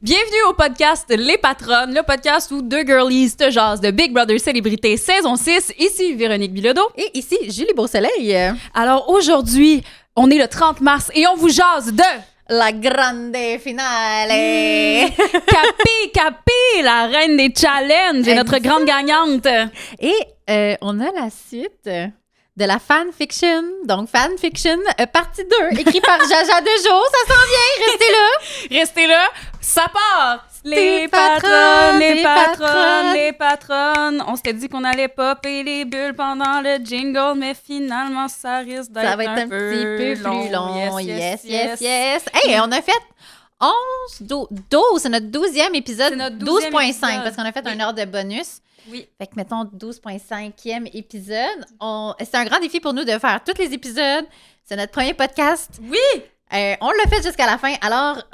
Bienvenue au podcast Les Patronnes, le podcast où deux girlies te jasent de Big Brother Célébrité saison 6. Ici Véronique Bilodeau. Et ici Julie Beausoleil. Alors aujourd'hui, on est le 30 mars et on vous jase de... La grande finale. Capi, la reine des challenges et notre grande gagnante. Et on a la suite de la fanfiction. Donc, fanfiction partie 2, écrit par Jaja Dejo. Ça s'en vient, restez là. Restez là, ça part. Les patronnes. On s'était dit qu'on allait popper les bulles pendant le jingle, mais finalement, ça risque d'être ça va être un petit peu plus long. Yes. Hey, on a fait 12. C'est notre 12e épisode. 12.5 parce qu'on a fait un ordre de bonus. Oui. Fait que, mettons, 12.5e épisode. C'est un grand défi pour nous de faire tous les épisodes. C'est notre premier podcast. Oui! On l'a fait jusqu'à la fin. Alors,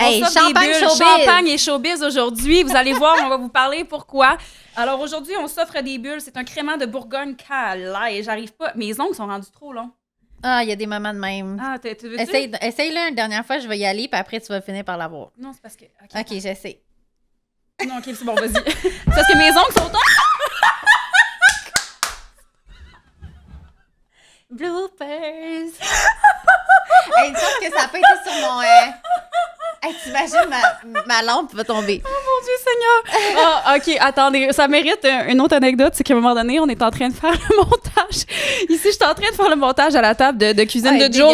Hey, champagne et showbiz aujourd'hui. Vous allez voir, on va vous parler pourquoi. Alors aujourd'hui, on s'offre des bulles. C'est un crément de Bourgogne calais. J'arrive pas. Mes ongles sont rendus trop longs. Ah, il y a des moments de même. Ah, tu veux Essaye-le une dernière fois, je vais y aller, puis après, tu vas finir par l'avoir. Non, c'est parce que... OK, j'essaie. Non, OK, c'est bon, vas-y. C'est parce que mes ongles sont... Bloopers! Hey, une chose que ça a pas été sur mon... Hey, t'imagines, ma lampe va tomber. Oh mon Dieu Seigneur! Ah, OK, attendez, ça mérite une autre anecdote, c'est qu'à un moment donné, on est en train de faire le montage. Ici, je suis en train de faire le montage à la table de cuisine de Joe,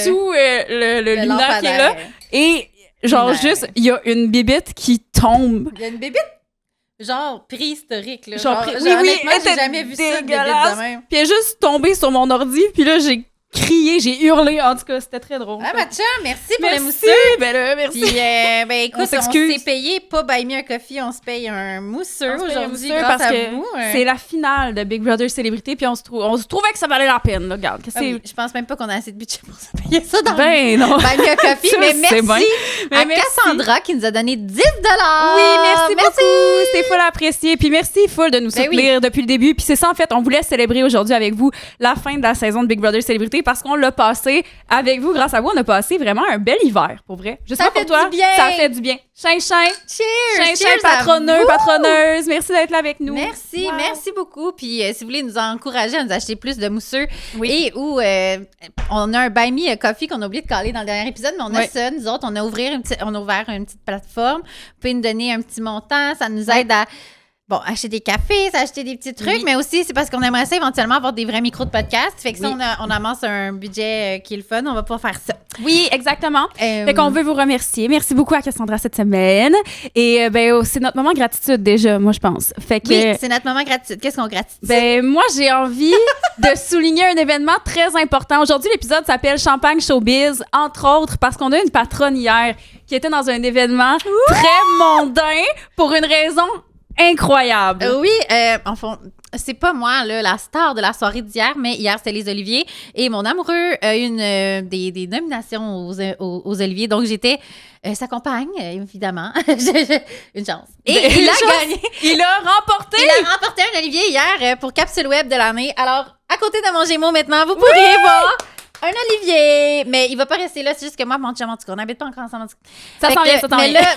sous le luminaire qui est là. Et genre, juste, il y a une bibite qui tombe. Il y a une bibite? Genre préhistorique, là. Genre, oui, honnêtement, j'ai jamais vu ça, une bibite de même. Puis elle est juste tombée sur mon ordi, puis là, j'ai crié, j'ai hurlé. En tout cas, c'était très drôle. Ah, ma chum, merci pour les mousseux. Merci. Puis, écoute, on s'est payé pas Buy Me a Coffee, on se paye un mousseux aujourd'hui grâce à vous. C'est la finale de Big Brother Célébrité, puis on se trouvait que ça valait la peine, là, regarde. Oui, je pense même pas qu'on a assez de budget pour se payer ça dans non. Buy Me a Coffee, ça, mais merci à merci. Cassandra qui nous a donné 10 $. Oui, merci beaucoup. C'est full apprécié. Puis merci full de nous soutenir depuis le début. Puis c'est ça, en fait, on voulait célébrer aujourd'hui avec vous la fin de la saison de Big Brother Célébrité parce qu'on l'a passé avec vous. Grâce à vous, on a passé vraiment un bel hiver, pour vrai. Je sais pas pour toi. Ça fait du bien. Chin. Cheers, patronneux, patronneuse. Merci d'être là avec nous. Merci beaucoup. Puis si vous voulez nous encourager à nous acheter plus de mousseux et où on a un Buy Me a Coffee qu'on a oublié de caler dans le dernier épisode, mais on a ça, nous autres, on a ouvert une petite plateforme. Vous pouvez nous donner un petit montant, ça nous aide à acheter des cafés, acheter des petits trucs, mais aussi, c'est parce qu'on aimerait ça éventuellement avoir des vrais micros de podcast. Fait que si on amasse un budget qui est le fun, on va pouvoir faire ça. Oui, exactement. Fait qu'on veut vous remercier. Merci beaucoup à Cassandra cette semaine. Et c'est notre moment gratitude déjà, moi, je pense. Fait que, oui, c'est notre moment gratitude. Qu'est-ce qu'on gratitude? Moi, j'ai envie de souligner un événement très important. Aujourd'hui, l'épisode s'appelle Champagne Showbiz, entre autres parce qu'on a une patronne hier qui était dans un événement très mondain pour une raison incroyable. Oui, enfin, c'est pas moi, là, la star de la soirée d'hier, mais hier, c'était les Oliviers. Et mon amoureux a eu des nominations aux Oliviers. Donc, j'étais sa compagne, évidemment. Une chance. Et il a gagné. Il a remporté un Olivier hier pour Capsule Web de l'année. Alors, à côté de mon Gémeaux maintenant, vous pourriez voir un Olivier, mais il va pas rester là, c'est juste que moi, mon chum, en tout cas, on n'habite pas encore ensemble. Ça s'en vient.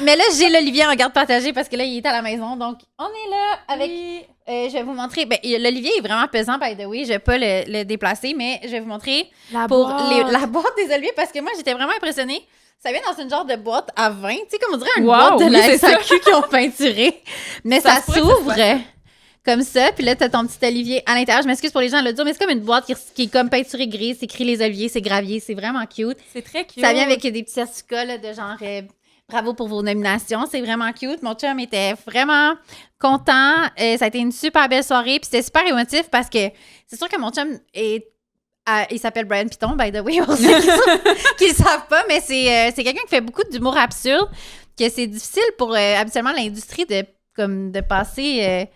Mais là, j'ai l'Olivier en garde partagée parce que là, il est à la maison, donc on est là avec... je vais vous montrer, l'Olivier est vraiment pesant, by the way, je vais pas le déplacer, mais je vais vous montrer la boîte des Oliviers parce que moi, j'étais vraiment impressionnée. Ça vient dans une genre de boîte à vin, tu sais, comme on dirait une boîte de la SAQ qui ont peinturé, mais ça s'ouvre comme ça, puis là, t'as ton petit Olivier à l'intérieur. Je m'excuse pour les gens à le dire, mais c'est comme une boîte qui est comme peinturée grise. C'est écrit les Oliviers, c'est gravier, c'est vraiment cute. C'est très cute. Ça vient avec des petits certificats là, de genre bravo pour vos nominations, c'est vraiment cute. Mon chum était vraiment content. Ça a été une super belle soirée, puis c'était super émotif parce que c'est sûr que mon chum il s'appelle Brian Piton, by the way, pour ceux qui le savent pas, mais c'est quelqu'un qui fait beaucoup d'humour absurde, que c'est difficile pour habituellement l'industrie de passer...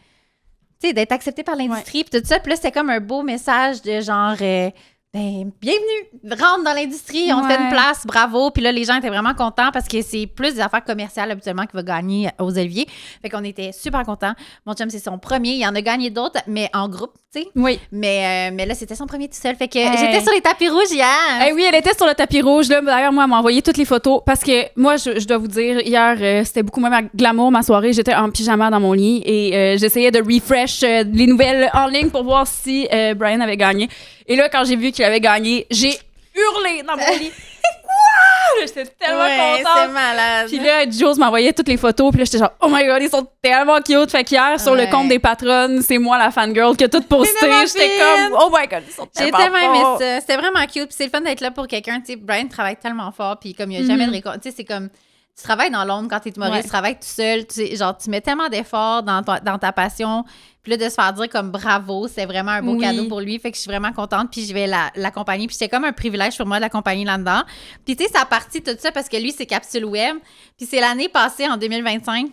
tu sais, d'être accepté par l'industrie puis tout ça. Puis là, c'était comme un beau message de genre, tu bienvenue, rentre dans l'industrie, on te fait une place, bravo. Puis là, les gens étaient vraiment contents parce que c'est plus des affaires commerciales habituellement qui va gagner aux Oliviers. Fait qu'on était super contents. Mon chum, c'est son premier. Il en a gagné d'autres, mais en groupe, tu sais. Oui. Mais là, c'était son premier tout seul. Fait que j'étais sur les tapis rouges hier. Oui, elle était sur le tapis rouge. Là. D'ailleurs, moi, elle m'a envoyé toutes les photos parce que moi, je dois vous dire, hier, c'était beaucoup moins glamour, ma soirée. J'étais en pyjama dans mon lit et j'essayais de refresh les nouvelles en ligne pour voir si Brian avait gagné. Et là, quand j'ai vu qu'il avait gagné, j'ai hurlé dans mon lit. Wow! J'étais tellement contente. C'est malade. Puis là, Jules m'envoyait toutes les photos. Puis là, j'étais genre, oh my God, ils sont tellement cute. Fait qu'hier, sur le compte des patronnes, c'est moi la fangirl qui a tout posté. J'étais comme, oh my God, ils sont tellement J'ai tellement aimé ça. C'était vraiment cute. Puis c'est le fun d'être là pour quelqu'un. Tu sais, Brian travaille tellement fort. Puis comme il n'y a jamais de récolte. Tu sais, c'est comme... Tu travailles dans l'ombre quand t'es humoriste, tu travailles tout seul, tu mets tellement d'efforts dans ta passion. Puis là, de se faire dire comme bravo, c'est vraiment un beau cadeau pour lui. Fait que je suis vraiment contente. Puis je vais l'accompagner. Puis c'était comme un privilège pour moi de l'accompagner là-dedans. Puis tu sais, ça a parti tout ça parce que lui, c'est Capsule Web. Puis c'est l'année passée, en 2025,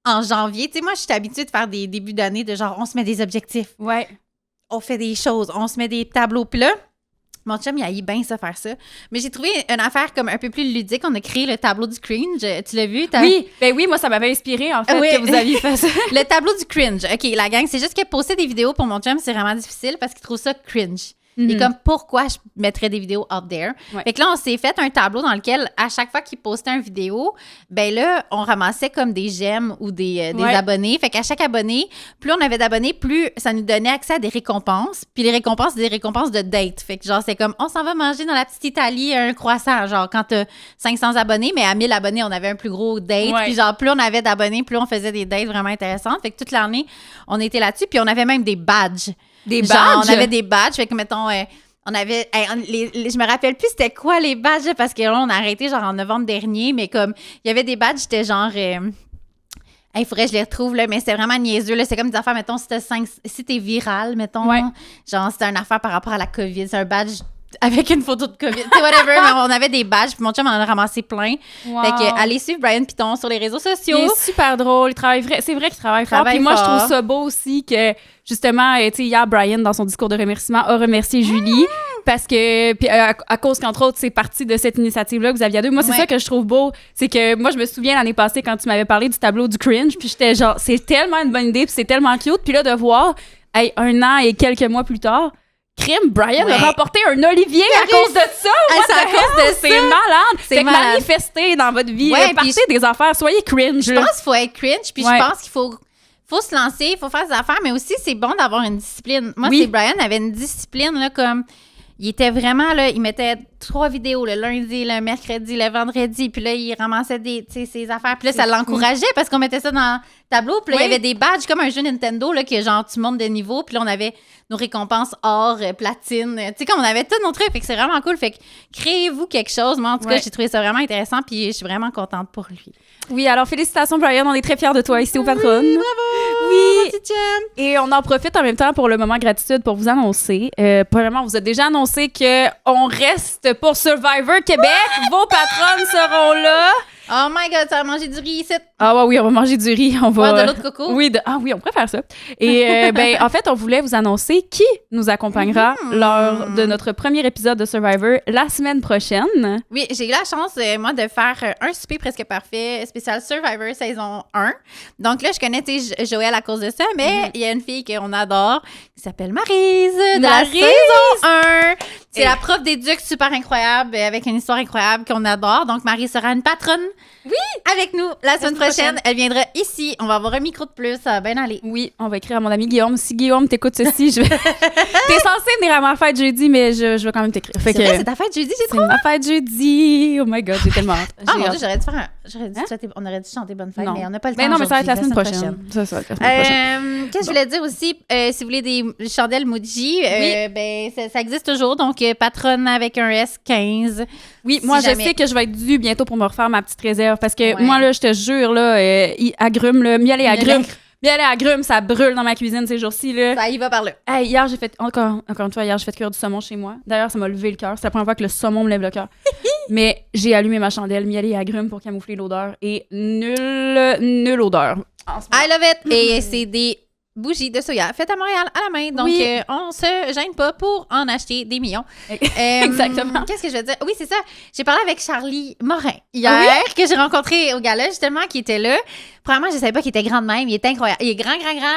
en janvier. Tu sais, moi, je suis habituée de faire des débuts d'année de genre, on se met des objectifs. Ouais. On fait des choses, on se met des tableaux. Puis là, mon chum, il a bien ça faire ça. Mais j'ai trouvé une affaire comme un peu plus ludique. On a créé le tableau du cringe. Tu l'as vu? Oui, ben oui, moi, ça m'avait inspiré, en fait, que vous aviez fait ça. Le tableau du cringe. OK, la gang, c'est juste que poster des vidéos pour mon chum, c'est vraiment difficile parce qu'il trouve ça cringe. Et comme, pourquoi je mettrais des vidéos out there? Ouais. Fait que là, on s'est fait un tableau dans lequel, à chaque fois qu'il postait une vidéo, ben là, on ramassait comme des j'aime ou des abonnés. Fait qu'à chaque abonné, plus on avait d'abonnés, plus ça nous donnait accès à des récompenses. Puis les récompenses, c'est des récompenses de date. Fait que genre, c'est comme, on s'en va manger dans la petite Italie un croissant. Genre, quand t'as 500 abonnés, mais à 1000 abonnés, on avait un plus gros date. Ouais. Puis genre, plus on avait d'abonnés, plus on faisait des dates vraiment intéressantes. Fait que toute l'année, on était là-dessus. Puis on avait même des badges. Genre, on avait des badges, fait que, mettons, on avait... je me rappelle plus c'était quoi les badges, parce que là, on a arrêté, genre, en novembre dernier, mais comme, il y avait des badges, c'était genre... il faudrait que je les retrouve, là, mais c'était vraiment niaiseux, là. C'est comme des affaires, mettons, si t'es viral, mettons, genre, c'était une affaire par rapport à la COVID, c'est un badge avec une photo de COVID, tu sais, whatever, mais on avait des badges, puis mon chum en a ramassé plein. Wow. Fait que, allez suivre Brian Piton sur les réseaux sociaux. Il est super drôle, c'est vrai qu'il travaille fort. Puis moi, je trouve ça beau aussi que, justement, tu sais, hier, Brian, dans son discours de remerciement, a remercié Julie, parce que, puis à cause qu'entre autres, c'est parti de cette initiative-là que vous aviez à deux. Moi, c'est ça que je trouve beau, c'est que moi, je me souviens l'année passée quand tu m'avais parlé du tableau du cringe, puis j'étais genre, c'est tellement une bonne idée, puis c'est tellement cute. Puis là, de voir, un an et quelques mois plus tard, Brian a remporté un Olivier à cause de ça. C'est malade. C'est manifester dans votre vie. Partez des affaires. Soyez cringe. Je pense qu'il faut être cringe. Puis je pense qu'il faut se lancer. Il faut faire des affaires. Mais aussi, c'est bon d'avoir une discipline. Moi, c'est Brian avait une discipline là, comme... Il était vraiment, là, il mettait 3 vidéos le lundi, le mercredi, le vendredi. Puis là, il ramassait ses affaires. Puis là, ça l'encourageait parce qu'on mettait ça dans le tableau. Puis là, il y avait des badges comme un jeu Nintendo, là, que genre, tu montes de niveau. Puis là, on avait nos récompenses or, platine. Tu sais, comme on avait tous nos trucs. Fait que c'est vraiment cool. Fait que créez-vous quelque chose. Moi, en tout cas, j'ai trouvé ça vraiment intéressant. Puis je suis vraiment contente pour lui. Oui, alors félicitations, Brian. On est très fiers de toi ici au Patronne. Oui, bravo! Oui! Et on en profite en même temps pour le moment gratitude pour vous annoncer. Premièrement, on vous a déjà annoncé qu'on reste pour Survivor Québec. Vos patronnes seront là. Oh my God, ça va manger du riz ici. Ah oui, on va manger du riz. On va de l'eau de coco. Oui, oui, on pourrait faire ça. Et en fait, on voulait vous annoncer qui nous accompagnera lors de notre premier épisode de Survivor la semaine prochaine. Oui, j'ai eu la chance, moi, de faire un souper presque parfait spécial Survivor saison 1. Donc là, je connais Joël à cause de ça, mais il y a une fille qu'on adore qui s'appelle Maryse de la saison 1. C'est la prof d'éduc super incroyable avec une histoire incroyable qu'on adore. Donc, Maryse sera une patronne. Oui, avec nous la semaine prochaine. Elle viendra ici. On va avoir un micro de plus. Ça va bien aller. Oui, on va écrire à mon ami Guillaume. Si Guillaume t'écoute ceci, T'es censé venir à ma fête jeudi, mais je vais quand même t'écrire. C'est vrai, c'est ta fête jeudi, j'ai trop hâte. C'est ma fête jeudi. Oh my God, j'ai tellement hâte. Ah mon Dieu, on aurait dû chanter Bonne Fête, mais on n'a pas le temps. Mais non, mais ça va être la semaine prochaine. Ça va être la semaine prochaine. Qu'est-ce que je voulais dire aussi? Si vous voulez des chandelles Muji, ben ça existe toujours. Donc, patronne avec un S15. Oui, moi, je sais que je vais être due bientôt pour me refaire ma petite réserve parce que moi, là, je te jure, là, agrumes, là, miel et agrumes. Miel et agrumes, ça brûle dans ma cuisine ces jours-ci, là. Ça y va par là. Hey, hier, j'ai fait, encore une fois, j'ai fait cuire du saumon chez moi. D'ailleurs, ça m'a levé le cœur. C'est la première fois que le saumon me lève le cœur. Mais j'ai allumé ma chandelle miel et agrumes pour camoufler l'odeur et nulle odeur. I love it! Et c'est des bougies de soya faites à Montréal à la main. Donc, on se gêne pas pour en acheter des millions. Exactement. Qu'est-ce que je veux dire? Oui, c'est ça. J'ai parlé avec Charlie Morin hier, que j'ai rencontré au gala, justement, qui était là. Premièrement, je savais pas qu'il était grand de même. Il était incroyable. Il est grand,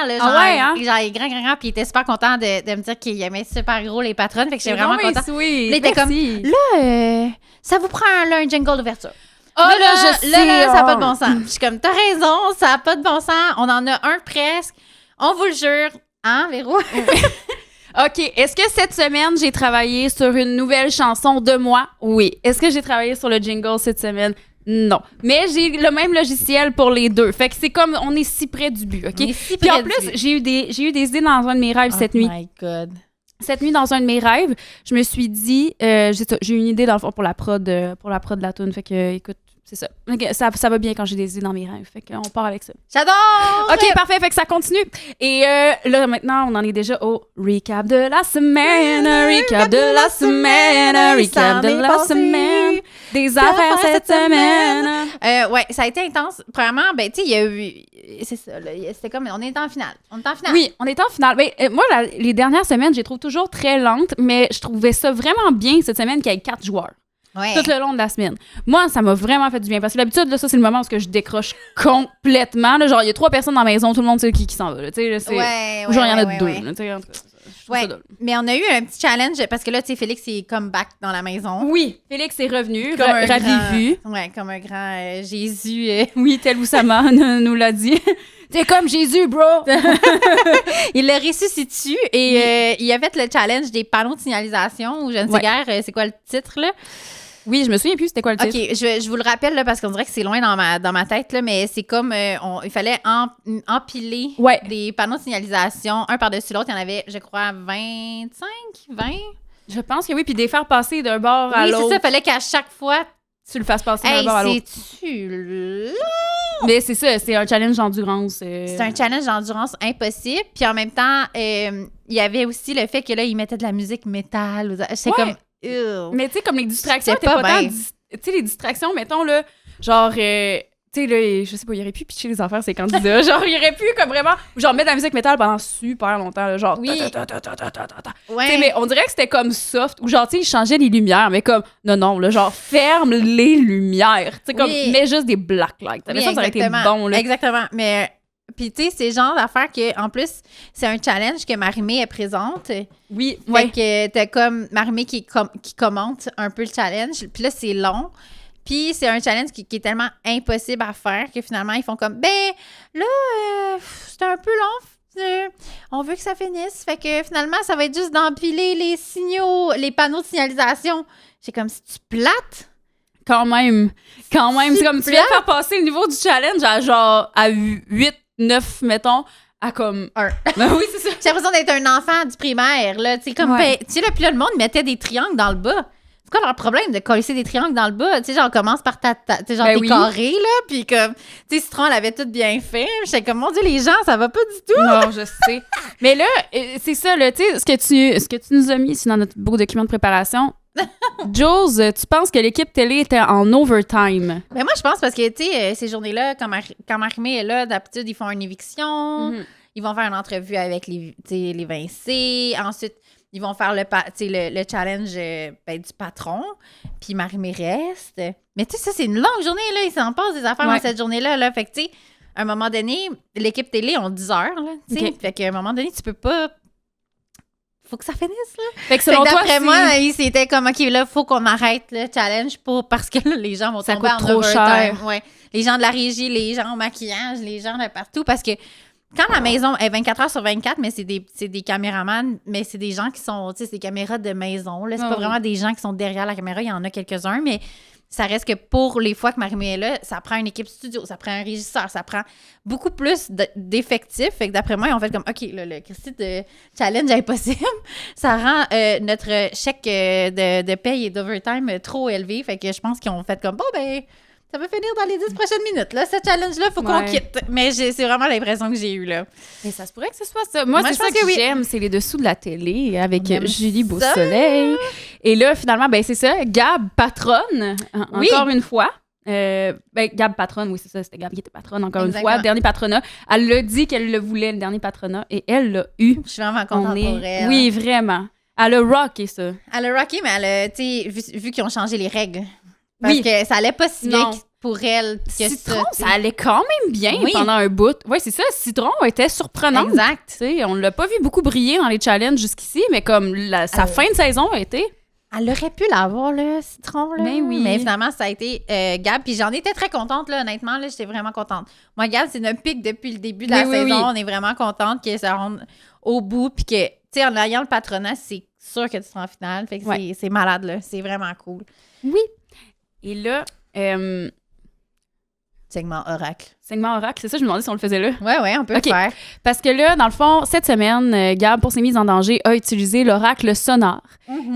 là. Genre, genre, il est grand, puis il était super content de me dire qu'il aimait super gros les patronnes. Fait que j'étais vraiment contente. Là, il était comme, là, ça vous prend un jingle d'ouverture. Oh là, ça n'a pas de bon sens. Je suis comme, t'as raison, ça n'a pas de bon sens. On en a un presque. On vous le jure. Hein, Véro? OK. Est-ce que cette semaine, j'ai travaillé sur une nouvelle chanson de moi? Oui. Est-ce que j'ai travaillé sur le jingle cette semaine? Non. Mais j'ai le même logiciel pour les deux. Fait que c'est comme, on est si près du but, OK? Puis en plus, j'ai eu des idées dans un de mes rêves cette nuit. Oh my God. Cette nuit, dans un de mes rêves, je me suis dit, j'ai une idée dans le fond pour la prod de la toune. Fait que, écoute, c'est ça. Okay, ça va bien quand j'ai des idées dans mes rêves. Fait qu'on part avec ça. J'adore! OK, parfait. Fait que ça continue. Et là, maintenant, on en est déjà au recap de la semaine. Recap de la semaine. Recap de la semaine. Des affaires cette semaine. Ouais, ça a été intense. Premièrement, ben, tu sais, il y a eu... C'est ça, là. C'était comme... On est en finale. Oui, on est en finale. Ben, moi, les dernières semaines, je les trouve toujours très lentes, mais je trouvais ça vraiment bien cette semaine qu'il y ait 4 joueurs. Ouais. Tout le long de la semaine. Moi, ça m'a vraiment fait du bien. Parce que d'habitude, là, ça, c'est le moment où je décroche complètement. Là, genre, il y a 3 personnes dans la maison, tout le monde sait qui s'en va. Là, genre, il y en a 2. Là, en tout cas, mais on a eu un petit challenge parce que là, tu sais, Félix est come back dans la maison. Oui, Félix est revenu, ravivu. Ouais, comme un grand Jésus. Oui, tel Oussama nous l'a dit. T'es comme Jésus, bro! Il le ressuscite et il a fait le challenge des panneaux de signalisation ou je ne sais guère, c'est quoi le titre, là? Oui, je me souviens plus c'était quoi le titre. OK, je vous le rappelle là, parce qu'on dirait que c'est loin dans ma tête, là, mais c'est comme il fallait empiler des panneaux de signalisation un par-dessus l'autre. Il y en avait, je crois, 20? Je pense que oui, puis des faire passer d'un bord à l'autre. Oui, c'est ça, il fallait qu'à chaque fois, tu le fasses passer d'un bord à l'autre. C'est-tu là? Mais c'est ça, c'est un challenge d'endurance. C'est un challenge d'endurance impossible. Puis en même temps, il y avait aussi le fait que là, ils mettaient de la musique métal. C'est comme... Mais tu sais, comme les distractions, t'es pas tant... Tu sais, les distractions, mettons, là, genre... tu sais, là, je sais pas, il aurait pu pitcher les affaires, ces candidats. Genre, il aurait pu, comme vraiment... Genre, mettre de la musique métal pendant super longtemps, là, genre... Oui. Ouais. Mais on dirait que c'était comme soft, ou genre, tu sais, ils changeaient les lumières, mais comme... Non, là, genre, ferme les lumières. Tu sais, comme, mets juste des black lights. Oui, ça aurait été bon, là. Exactement, mais... Puis, tu sais, c'est le genre d'affaires que, en plus, c'est un challenge que Marie-Mé est présente. Oui, fait que t'as comme Marie-Mé qui commente un peu le challenge. Puis là, c'est long. Puis c'est un challenge qui est tellement impossible à faire que finalement, ils font comme, ben, là, c'est un peu long. On veut que ça finisse. Fait que finalement, ça va être juste d'empiler les signaux, les panneaux de signalisation. C'est comme si tu plates. Quand même. C'est comme, tu viens de faire passer le niveau du challenge à genre, à 8, 9, mettons, à comme 1. Ben oui, c'est ça. J'ai l'impression d'être un enfant du primaire, là. Tu sais, comme, tu sais, là, puis là, le monde mettait des triangles dans le bas. C'est quoi leur problème de coller des triangles dans le bas? Tu sais, genre, on commence par tu sais, genre, t'es carré, là, puis comme, tu sais, Citron, elle avait tout bien fait. J'étais comme, mon Dieu, les gens, ça va pas du tout. Non, je sais. Mais là, c'est ça, là, tu sais, ce que tu nous as mis ici dans notre beau document de préparation, Jules, tu penses que l'équipe télé était en overtime? Ben moi, je pense parce que, tu sais, ces journées-là, quand Marie-Mé est là, d'habitude, ils font une éviction, ils vont faire une entrevue avec les Vincé, ensuite, ils vont faire le challenge du patron, puis Marie-Mé reste. Mais tu sais, ça, c'est une longue journée, là, il s'en passe des affaires dans cette journée-là, là. Fait que, tu sais, à un moment donné, l'équipe télé ont 10 heures, là, tu sais. Fait qu'à un moment donné, tu peux pas... Faut que ça finisse, là. Fait que selon toi, d'après moi, c'était comme, OK, là, faut qu'on arrête le challenge parce que là, les gens vont tomber en trop cher. Ouais. Les gens de la régie, les gens au maquillage, les gens de partout, parce que quand la maison est 24 heures sur 24, mais c'est des caméramans, mais c'est des gens qui sont, tu sais, c'est des caméras de maison, là. C'est pas vraiment des gens qui sont derrière la caméra, il y en a quelques-uns, mais ça reste que pour les fois que Marie-Mé est là, ça prend une équipe studio, ça prend un régisseur, ça prend beaucoup plus d'effectifs. Fait que d'après moi, ils ont fait comme, OK, là, le Christy de challenge impossible, ça rend notre chèque de paye et d'overtime trop élevé. Fait que je pense qu'ils ont fait comme, bon, ben, ça va finir dans les 10 prochaines minutes. Là, ce challenge-là, il faut qu'on quitte. Mais c'est vraiment l'impression que j'ai eue, là. Mais ça se pourrait que ce soit ça. Moi c'est ça que j'aime, c'est les dessous de la télé avec Julie Beausoleil. Et là, finalement, ben c'est ça. Gab, patronne, encore une fois. Gab patronne, oui, c'est ça, c'était Gab qui était patronne, encore une fois. Dernier patronat. Elle l'a dit qu'elle le voulait, le dernier patronat, et elle l'a eu. Je suis vraiment contente pour elle. Oui, vraiment. Elle a rocké ça. Elle a rocké, mais elle a, tu sais, vu qu'ils ont changé les règles. Parce que ça allait pas si bien pour elle que Citron, ça allait quand même bien pendant un bout. Oui, c'est ça. Citron était surprenant. Exact. T'sais, on l'a pas vu beaucoup briller dans les challenges jusqu'ici, mais comme sa fin de saison a été... Elle aurait pu l'avoir, le Citron, là. Mais oui. Mais finalement, ça a été Gab. Puis j'en étais très contente, là, honnêtement. Là, j'étais vraiment contente. Moi, Gab, c'est notre pic depuis le début de la saison. On est vraiment contente que ça rentre au bout. Puis que, tu sais, en ayant le patronat, c'est sûr que tu seras en finale. Fait que c'est malade, là. C'est vraiment cool. Oui. Et là... Segment Oracle. Segment Oracle, c'est ça, je me demandais si on le faisait là. Oui, on peut le faire. Parce que là, dans le fond, cette semaine, Gab, pour ses mises en danger, a utilisé l'oracle Sonar,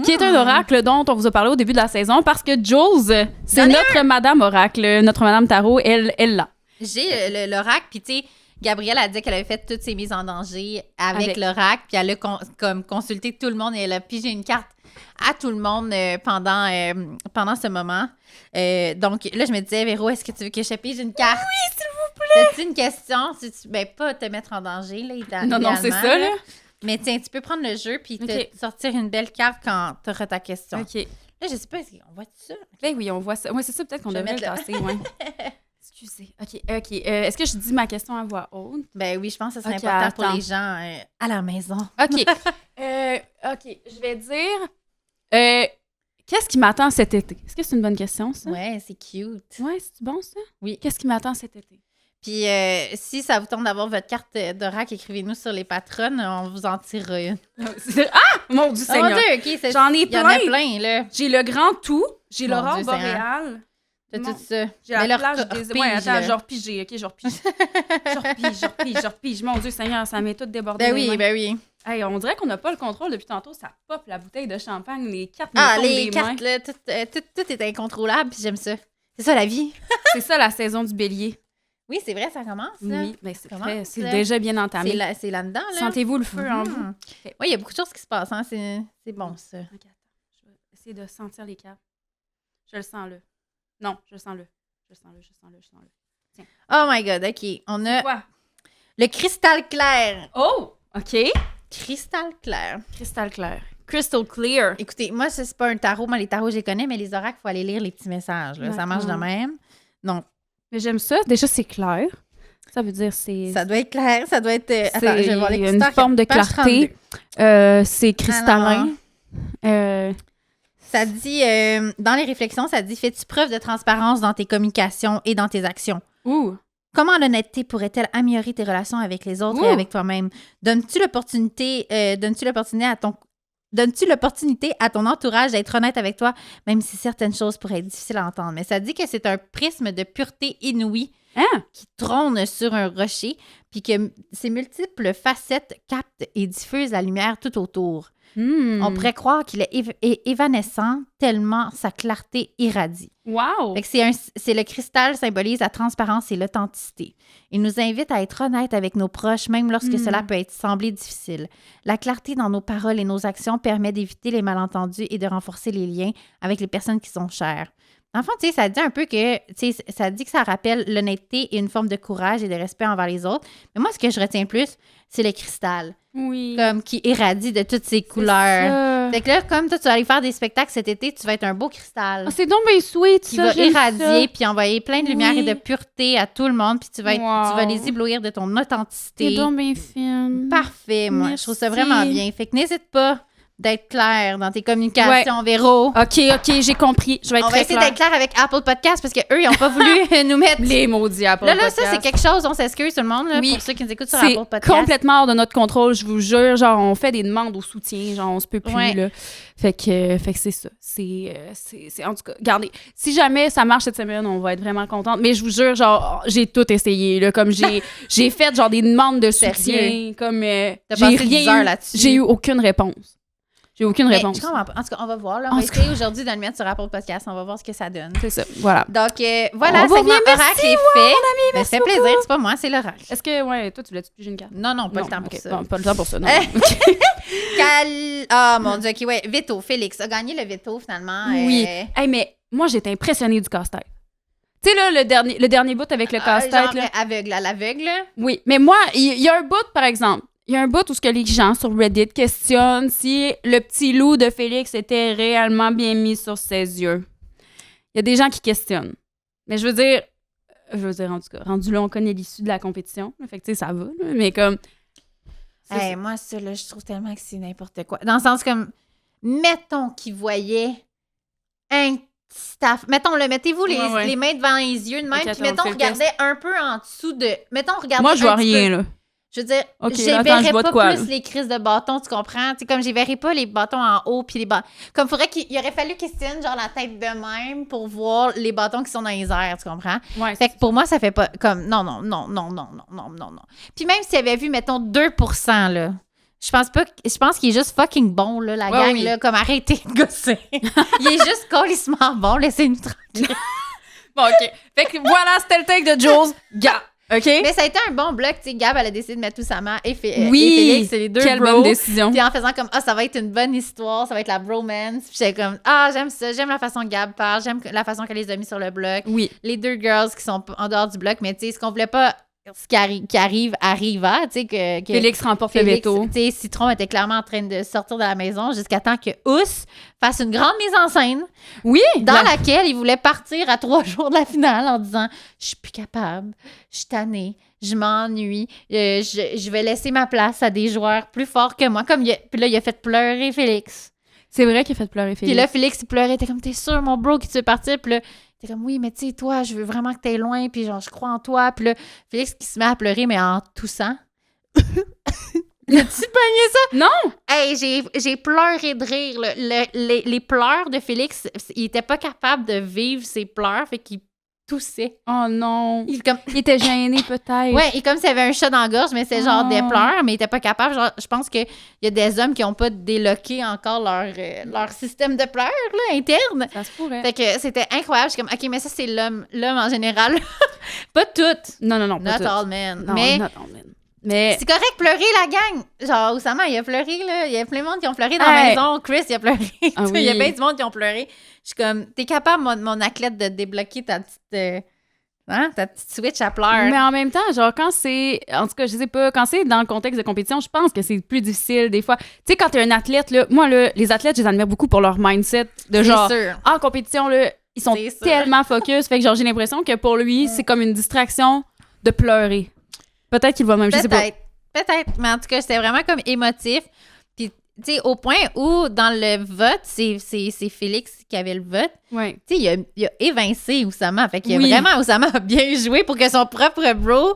qui est un oracle dont on vous a parlé au début de la saison, parce que Jules, c'est notre Madame Oracle, notre Madame Tarot, elle l'a. J'ai l'oracle, puis tu sais, Gabrielle a dit qu'elle avait fait toutes ses mises en danger avec l'oracle, puis elle a comme consulté tout le monde et elle a pigé une carte à tout le monde pendant ce moment. Donc là, je me disais, Véro, est-ce que tu veux que je pige une carte? Oui, s'il vous plaît! As-tu une question? Pas te mettre en danger, là, Non, c'est ça, là. Mais tiens, tu peux prendre le jeu puis te sortir une belle carte quand tu auras ta question. OK. Là, je sais pas, on voit ça? Ben oui, on voit ça. Oui, c'est ça, peut-être qu'on devrait le tasser, ouais. Excusez. OK. Est-ce que je dis ma question à voix haute? Ben oui, je pense que ça serait important pour les gens à la maison. OK. OK, je vais dire... qu'est-ce qui m'attend cet été? Est-ce que c'est une bonne question, ça? Ouais, c'est cute. Ouais, c'est bon, ça? Oui. Qu'est-ce qui m'attend cet été? Puis, si ça vous tente d'avoir votre carte d'oracle, écrivez-nous sur les patronnes, on vous en tirera une. Ah! Mon Dieu Seigneur! Mon Dieu, OK, j'en ai plein! Il y en a plein, là. J'ai le grand tout, j'ai l'aurore boréale. T'as tout ça. J'ai la plage des... Ouais, attends, je repige, OK, je repige. je repige. Mon Dieu Seigneur, ça m'est tout débordé. Ben oui. Hey, on dirait qu'on n'a pas le contrôle depuis tantôt. Ça pop la bouteille de champagne, les cartes les cartes, là, tout est incontrôlable, puis j'aime ça. C'est ça, la vie. C'est ça, la saison du bélier. Oui, c'est vrai, ça commence. Là. Oui, mais c'est déjà bien entamé. C'est là-dedans, là. Sentez-vous le feu en vous? Okay. Oui, il y a beaucoup de choses qui se passent. Hein. C'est bon, ça. Okay, attends. Je vais essayer de sentir les cartes. Je le sens, là. Non, je le sens, là. Je le sens. Tiens. Oh my God, OK. On a quoi? Le cristal clair. Oh! OK. Cristal clair. Crystal clear. Écoutez, moi, c'est pas un tarot. Moi, les tarots, je les connais, mais les oracles, il faut aller lire les petits messages. Là. Ça marche de même. Donc, mais j'aime ça. Déjà, c'est clair. Ça veut dire c'est... Ça doit être clair. Ça doit être... Attends, je vais voir les une forme de clarté. C'est cristallin. Ça dit... dans les réflexions, ça dit « Fais-tu preuve de transparence dans tes communications et dans tes actions? » Ouh! Comment l'honnêteté pourrait-elle améliorer tes relations avec les autres et avec toi-même? Donnes-tu l'opportunité à ton entourage d'être honnête avec toi, même si certaines choses pourraient être difficiles à entendre? Mais ça dit que c'est un prisme de pureté inouïe qui trône sur un rocher, puis que ses multiples facettes captent et diffusent la lumière tout autour. On pourrait croire qu'il est évanescent tellement sa clarté irradie. Wow! Fait que c'est le cristal symbolise la transparence et l'authenticité. Il nous invite à être honnêtes avec nos proches, même lorsque cela peut sembler difficile. La clarté dans nos paroles et nos actions permet d'éviter les malentendus et de renforcer les liens avec les personnes qui sont chères. En fait, tu sais, ça dit un peu que, tu sais, ça dit que ça rappelle l'honnêteté et une forme de courage et de respect envers les autres. Mais moi, ce que je retiens plus, c'est le cristal. Oui. Comme qui irradie de toutes ses couleurs. Fait que là, comme toi, tu vas aller faire des spectacles cet été, tu vas être un beau cristal. Oh, c'est donc bien sweet, qui va irradier puis envoyer plein de lumière et de pureté à tout le monde. Puis tu vas les éblouir de ton authenticité. C'est donc bien fine. Parfait, moi. Merci. Je trouve ça vraiment bien. Fait que n'hésite pas d'être clair dans tes communications, Véro. OK, j'ai compris. Je vais être on va essayer d'être clair avec Apple Podcast parce qu'eux, ils n'ont pas voulu nous mettre... Les maudits Apple Podcast. Là, ça, c'est quelque chose, on s'excuse tout le monde, là, pour ceux qui nous écoutent sur Apple Podcast. C'est complètement hors de notre contrôle, je vous jure. Genre, on fait des demandes au soutien, genre, on se peut plus, là. Fait que c'est ça. C'est en tout cas, regardez, si jamais ça marche cette semaine, on va être vraiment contente. Mais je vous jure, genre, j'ai tout essayé, là. Comme j'ai fait, genre, des demandes de soutien. Comme, t'as passé 10 heures là-dessus. J'ai eu aucune réponse. J'ai aucune réponse. Je comprends pas. En tout cas, on va voir. Là. On va essayer aujourd'hui de le mettre sur Apple Podcast. On va voir ce que ça donne. C'est ça. Voilà. Donc, voilà, c'est mon oracle est fait. Ça fait plaisir. C'est pas moi, c'est l'oracle. Est-ce que, toi, tu voulais-tu piger une carte? Non, pas le temps pour ça. Bon, pas le temps pour ça, non. Oh mon Dieu, OK, ouais. Veto, Félix a gagné le veto finalement. Oui. Hey, mais moi, j'étais impressionnée du casse-tête. Tu sais, là, le dernier bout avec le casse-tête. Genre aveugle, à l'aveugle. Oui, mais moi, il y a un bout, par exemple. Il y a un bout où ce que les gens sur Reddit questionnent si le petit loup de Félix était réellement bien mis sur ses yeux. Il y a des gens qui questionnent. Mais je veux dire, en tout cas, rendu là, on connaît l'issue de la compétition. Fait que, tu sais, ça va, là, mais comme... moi, ça, là, je trouve tellement que c'est n'importe quoi. Dans le sens comme, mettons qu'ils voyaient un staff. Mettons, mettez-vous les mains devant les yeux de même, puis mettons, regardez un peu en dessous de... Mettons, regardez moi, je vois rien, là. Je veux dire, je vois pas plus les crises de bâtons, tu comprends? T'sais, comme je verrais pas les bâtons en haut, puis les bâtons... Comme il aurait fallu qu'ils se tiennent genre la tête de même pour voir les bâtons qui sont dans les airs, tu comprends? Ouais, fait que pour moi, ça fait pas... Comme, non. Puis même s'il avait vu, mettons, 2%, là, je pense qu'il est juste fucking bon, là, la gang, là, comme arrêtez de gosser. Il est juste colissement bon, laissez-nous tranquille. Bon, OK. Fait que voilà, c'était le take de Jules. Gab. OK? Mais ça a été un bon bloc, tu sais. Gab, elle a décidé de mettre Oussama et Félix, c'est les deux quelle bros. bonne décision. Puis en faisant comme, ça va être une bonne histoire, ça va être la bromance. Puis j'étais comme, j'aime ça, j'aime la façon que Gab parle, j'aime la façon qu'elle les a mis sur le bloc. Oui. Les deux girls qui sont en dehors du bloc, mais tu sais, ce qu'on voulait pas... Ce qui arrive, tu sais, que Félix remporte le veto. Tu sais, Citron était clairement en train de sortir de la maison jusqu'à temps que Ous fasse une grande mise en scène. Oui! Dans laquelle il voulait partir à 3 jours de la finale en disant « Je suis plus capable, je suis tannée, je m'ennuie, je vais laisser ma place à des joueurs plus forts que moi. » Puis là, il a fait pleurer Félix. C'est vrai qu'il a fait pleurer Félix. Puis là, Félix, il pleurait. T'es comme « T'es sûr, mon bro, que tu veux partir? » Puis là, t'es comme « Oui, mais tu sais, toi, je veux vraiment que t'ailles loin, puis genre, je crois en toi. » Puis là, Félix qui se met à pleurer, mais en toussant. L'as-tu pogné ça? Non! Hey, j'ai pleuré de rire. Les pleurs de Félix, il était pas capable de vivre ses pleurs, fait qu'il toussait. Oh non! Il était gêné, peut-être. Ouais, et comme s'il y avait un chat dans la gorge, mais c'est genre des pleurs, mais il était pas capable. Genre, je pense qu'il y a des hommes qui ont pas déloqué encore leur système de pleurs, là, interne. Ça se pourrait. Fait que c'était incroyable. Je suis comme, OK, mais ça, c'est l'homme en général. Pas toutes. Non, pas Not toutes. all men. Non, mais not all men. Mais c'est correct, pleurer la gang. Genre, Oussama, il a pleuré, là. Il y a plein de monde qui ont pleuré dans la maison. Chris, il a pleuré. Ah, oui. Il y a plein de monde qui ont pleuré. Je suis comme, t'es capable, mon athlète, de débloquer ta petite switch à pleurs. Mais en même temps, genre, quand c'est... En tout cas, je sais pas, quand c'est dans le contexte de compétition, je pense que c'est plus difficile des fois. Tu sais, quand t'es un athlète, là... Moi, là, les athlètes, je les admire beaucoup pour leur mindset de genre... sûr. En compétition, là, ils sont tellement focus. Fait que genre, j'ai l'impression que pour lui, c'est comme une distraction de pleurer. Peut-être qu'il va même, je sais pas. Peut-être, mais en tout cas, c'était vraiment comme émotif. Puis, tu sais, au point où, dans le vote, c'est Félix qui avait le vote. Ouais. Tu sais, il a évincé Oussama. Fait qu'il a vraiment, Oussama a bien joué pour que son propre bro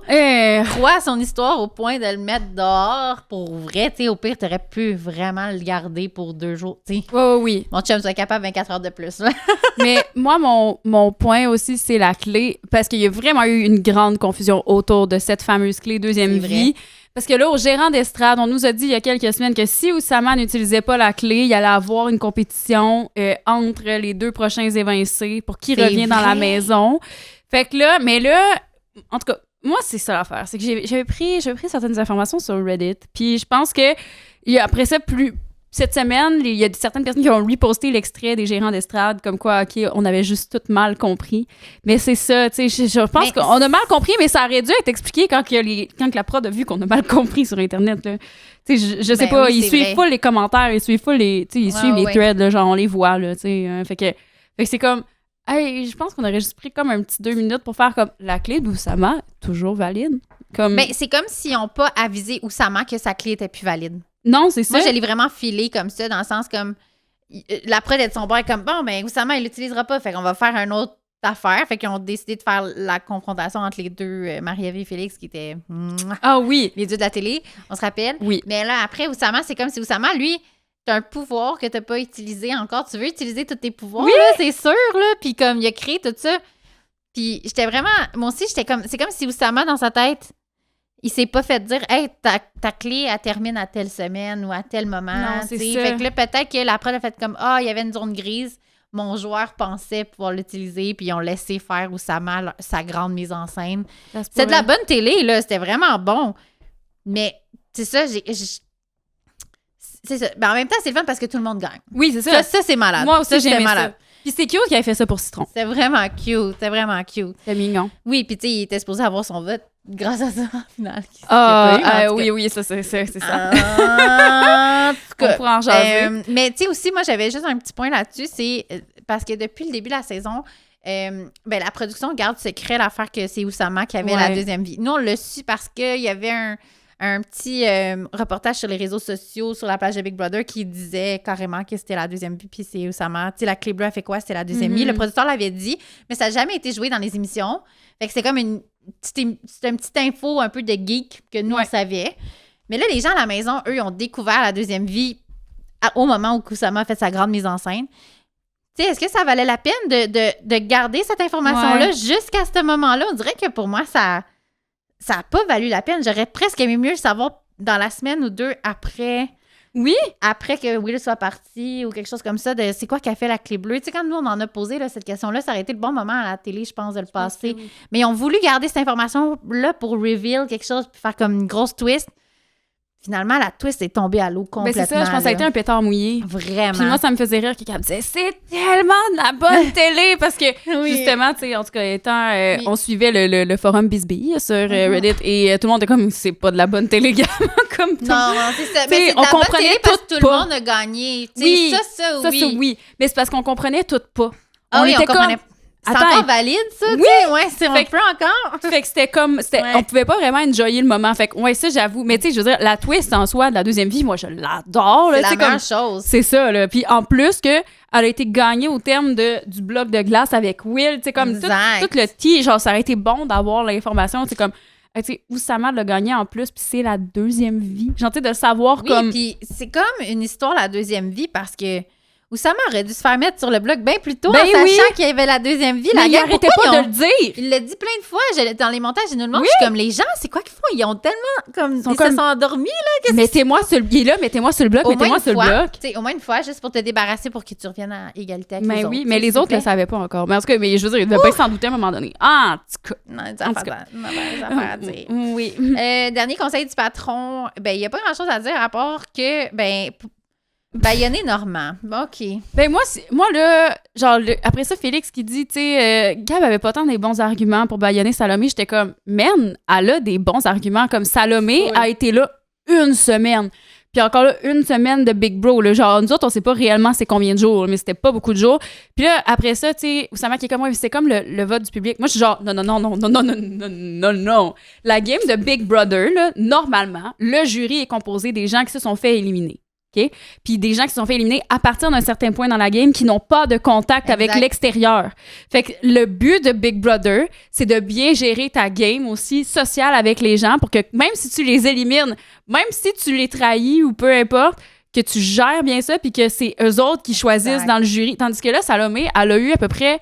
croie à son histoire au point de le mettre dehors pour vrai. Tu sais, au pire, t'aurais pu vraiment le garder pour 2 jours, tu sais. Oui. Mon chum serait capable 24 heures de plus, là. Mais moi, mon point aussi, c'est la clé. Parce qu'il y a vraiment eu une grande confusion autour de cette fameuse clé deuxième vie. Parce que là, au gérant d'estrade, on nous a dit il y a quelques semaines que si Oussama n'utilisait pas la clé, il allait avoir une compétition entre les 2 prochains évincés pour qui revient dans la maison. Fait que là, mais là, en tout cas, moi, c'est ça l'affaire. C'est que j'avais pris certaines informations sur Reddit. Puis je pense que après ça, cette semaine, il y a certaines personnes qui ont reposté l'extrait des gérants d'estrade, comme quoi, OK, on avait juste tout mal compris. Mais c'est ça, tu sais, je pense qu'on a mal compris, mais ça aurait dû être expliqué quand la prod a vu qu'on a mal compris sur Internet, là. Tu sais, je sais pas, ils suivent pas les commentaires, ils suivent pas les threads, là, genre, on les voit, là, tu sais. Fait que c'est comme, hey, je pense qu'on aurait juste pris comme un petit 2 minutes pour faire comme, la clé d'Oussama, toujours valide. Mais c'est comme s'ils n'ont pas avisé Oussama que sa clé était plus valide. Non, c'est ça. Moi, je l'ai vraiment filé comme ça, dans le sens comme... La prod est de son bord comme, bon, ben Oussama, il l'utilisera pas, fait qu'on va faire une autre affaire. Fait qu'ils ont décidé de faire la confrontation entre les deux, Marie-Ève et Félix, qui étaient... Ah oui! Les dieux de la télé, on se rappelle. Oui. Mais là, après, Oussama, c'est comme si Oussama, lui, t'as un pouvoir que t'as pas utilisé encore. Tu veux utiliser tous tes pouvoirs, là, c'est sûr, là. Puis comme, il a créé tout ça. Puis j'étais vraiment... Moi aussi, j'étais comme... C'est comme si Oussama, dans sa tête... Il s'est pas fait dire « Hey, ta clé, elle termine à telle semaine ou à tel moment. » Non, c'est ça. Fait que là, peut-être que la prod a fait comme « Ah, il y avait une zone grise. Mon joueur pensait pouvoir l'utiliser. » Puis ils ont laissé faire Oussama sa grande mise en scène. C'est de la bonne télé, là. C'était vraiment bon. Mais c'est ça, c'est ça. Ben, en même temps, c'est le fun parce que tout le monde gagne. Oui, c'est ça. Ça, c'est malade. Moi aussi, j'aimais ça. Puis c'est cute qu'il ait fait ça pour Citron. C'est vraiment cute. C'est mignon. Oui, puis tu sais, il était supposé avoir son vote grâce à ça, en finale. Oui, ça, c'est ça. En tout cas, on pourra en jaser. Mais tu sais aussi, moi, j'avais juste un petit point là-dessus, c'est parce que depuis le début de la saison, la production garde secret l'affaire que c'est Oussama qui avait la deuxième vie. Nous, on l'a su parce qu'il y avait un petit reportage sur les réseaux sociaux, sur la page de Big Brother, qui disait carrément que c'était la deuxième vie, puis c'est Oussama. Tu sais, la clé bleue a fait quoi? C'était la deuxième vie. Le producteur l'avait dit, mais ça n'a jamais été joué dans les émissions. Fait que c'est comme une petite info un peu de geek que nous, on savait. Mais là, les gens à la maison, eux, ils ont découvert la deuxième vie au moment où Oussama a fait sa grande mise en scène. Tu sais, est-ce que ça valait la peine de garder cette information-là jusqu'à ce moment-là? On dirait que pour moi, ça n'a pas valu la peine. J'aurais presque aimé mieux le savoir dans la semaine ou deux après. Oui. Après que Will soit parti ou quelque chose comme ça, de c'est quoi qu'a fait la clé bleue. Tu sais, quand nous, on en a posé là, cette question-là, ça aurait été le bon moment à la télé, je pense, de le passer. Oui. Mais ils ont voulu garder cette information-là pour reveal quelque chose, puis faire comme une grosse twist. Finalement, la twist est tombée à l'eau complètement. Mais c'est ça, je pense que ça a été un pétard mouillé. Vraiment. Puis moi, ça me faisait rire quelqu'un me disait « C'est tellement de la bonne télé! » Parce que, justement, tu sais, en tout cas, étant, on suivait le forum Bisbee sur Reddit et tout le monde était comme « C'est pas de la bonne télé, gars! » Comme tout. Non, c'est ça. Mais c'est de la bonne télé parce que tout le monde a gagné. Oui, ça, oui. Mais c'est parce qu'on comprenait tout pas. On comprenait. C'est encore valide, ça? Oui! Ouais, c'est un peu encore. Fait que c'était comme... On pouvait pas vraiment enjoyer le moment. Fait que, ça, j'avoue. Mais tu sais, je veux dire, la twist en soi de la deuxième vie, moi, je l'adore. C'est la meilleure chose. C'est ça, là. Puis en plus que elle a été gagnée au terme du bloc de glace avec Will. Tu sais, comme tout le tea, genre, ça aurait été bon d'avoir l'information. Tu sais, comme... Tu sais, Oussama l'a gagné en plus, puis c'est la deuxième vie. Genre, tu sais, de le savoir comme... Oui, puis c'est comme une histoire, la deuxième vie, parce que... Oussama aurait dû se faire mettre sur le bloc bien plus tôt en sachant qu'il y avait la deuxième vie. Mais il arrêtait pas de le dire. Il l'a dit plein de fois. Dans les montages, je nous demande, je suis comme, les gens, c'est quoi qu'ils font? Ils ont tellement, ils se sont endormis, là. Mettez-moi sur le bloc, mettez-moi sur le bloc. Tu sais, au moins une fois, juste pour te débarrasser, pour que tu reviennes à égalité avec les autres. Oui, mais les autres ne le savaient pas encore. Mais en tout cas, je veux dire, ils devaient pas s'en douter à un moment donné. En tout cas. Non, des affaires à dire. Oui. Dernier conseil du patron, il n'y a pas grand-chose à dire à part que, bâillonner Normand. OK. Moi, là, genre, après ça, Félix qui dit, tu sais, Gab avait pas tant des bons arguments pour bâillonner Salomé. J'étais comme, man, elle a des bons arguments. Comme Salomé a été là une semaine. Puis encore là, une semaine de Big Bro. Là, genre, nous autres, on sait pas réellement c'est combien de jours, mais c'était pas beaucoup de jours. Puis là, après ça, tu sais, Oussama qui est comme, c'est comme le vote du public. Moi, je suis genre, non. La game de Big Brother, là, normalement, le jury est composé des gens qui se sont fait éliminer. OK? Puis des gens qui se sont fait éliminer à partir d'un certain point dans la game qui n'ont pas de contact avec l'extérieur. Fait que le but de Big Brother, c'est de bien gérer ta game aussi sociale avec les gens pour que même si tu les élimines, même si tu les trahis ou peu importe, que tu gères bien ça puis que c'est eux autres qui choisissent dans le jury. Tandis que là, Salomé, elle a eu à peu près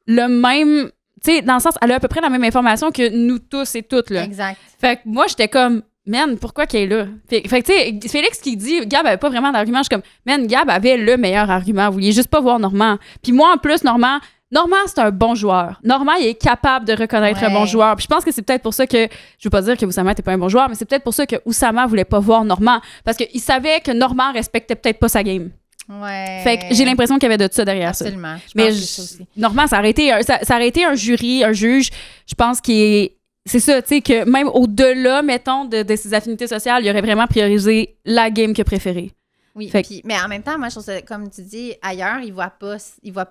le même... Tu sais, dans le sens, elle a à peu près la même information que nous tous et toutes, là. Exact. Fait que moi, j'étais comme... Man, pourquoi qu'elle est là? Fait que, tu sais, Félix qui dit Gab avait pas vraiment d'argument, je suis comme, man, Gab avait le meilleur argument. Vous vouliez juste pas voir Normand. Puis moi, en plus, Normand, c'est un bon joueur. Normand, il est capable de reconnaître un bon joueur. Puis je pense que c'est peut-être pour ça que, je veux pas dire que Oussama était pas un bon joueur, mais c'est peut-être pour ça que Oussama voulait pas voir Normand. Parce qu'il savait que Normand respectait peut-être pas sa game. Ouais. Fait que j'ai l'impression qu'il y avait de ça derrière ça. Absolument. Mais Normand, ça aurait été un jury, un juge, je pense, qui est... C'est ça, tu sais, que même au-delà, mettons, de ses affinités sociales, il aurait vraiment priorisé la game qu'il a préférée. Oui, mais en même temps, moi, je trouve ça, comme tu dis, ailleurs, il voit pas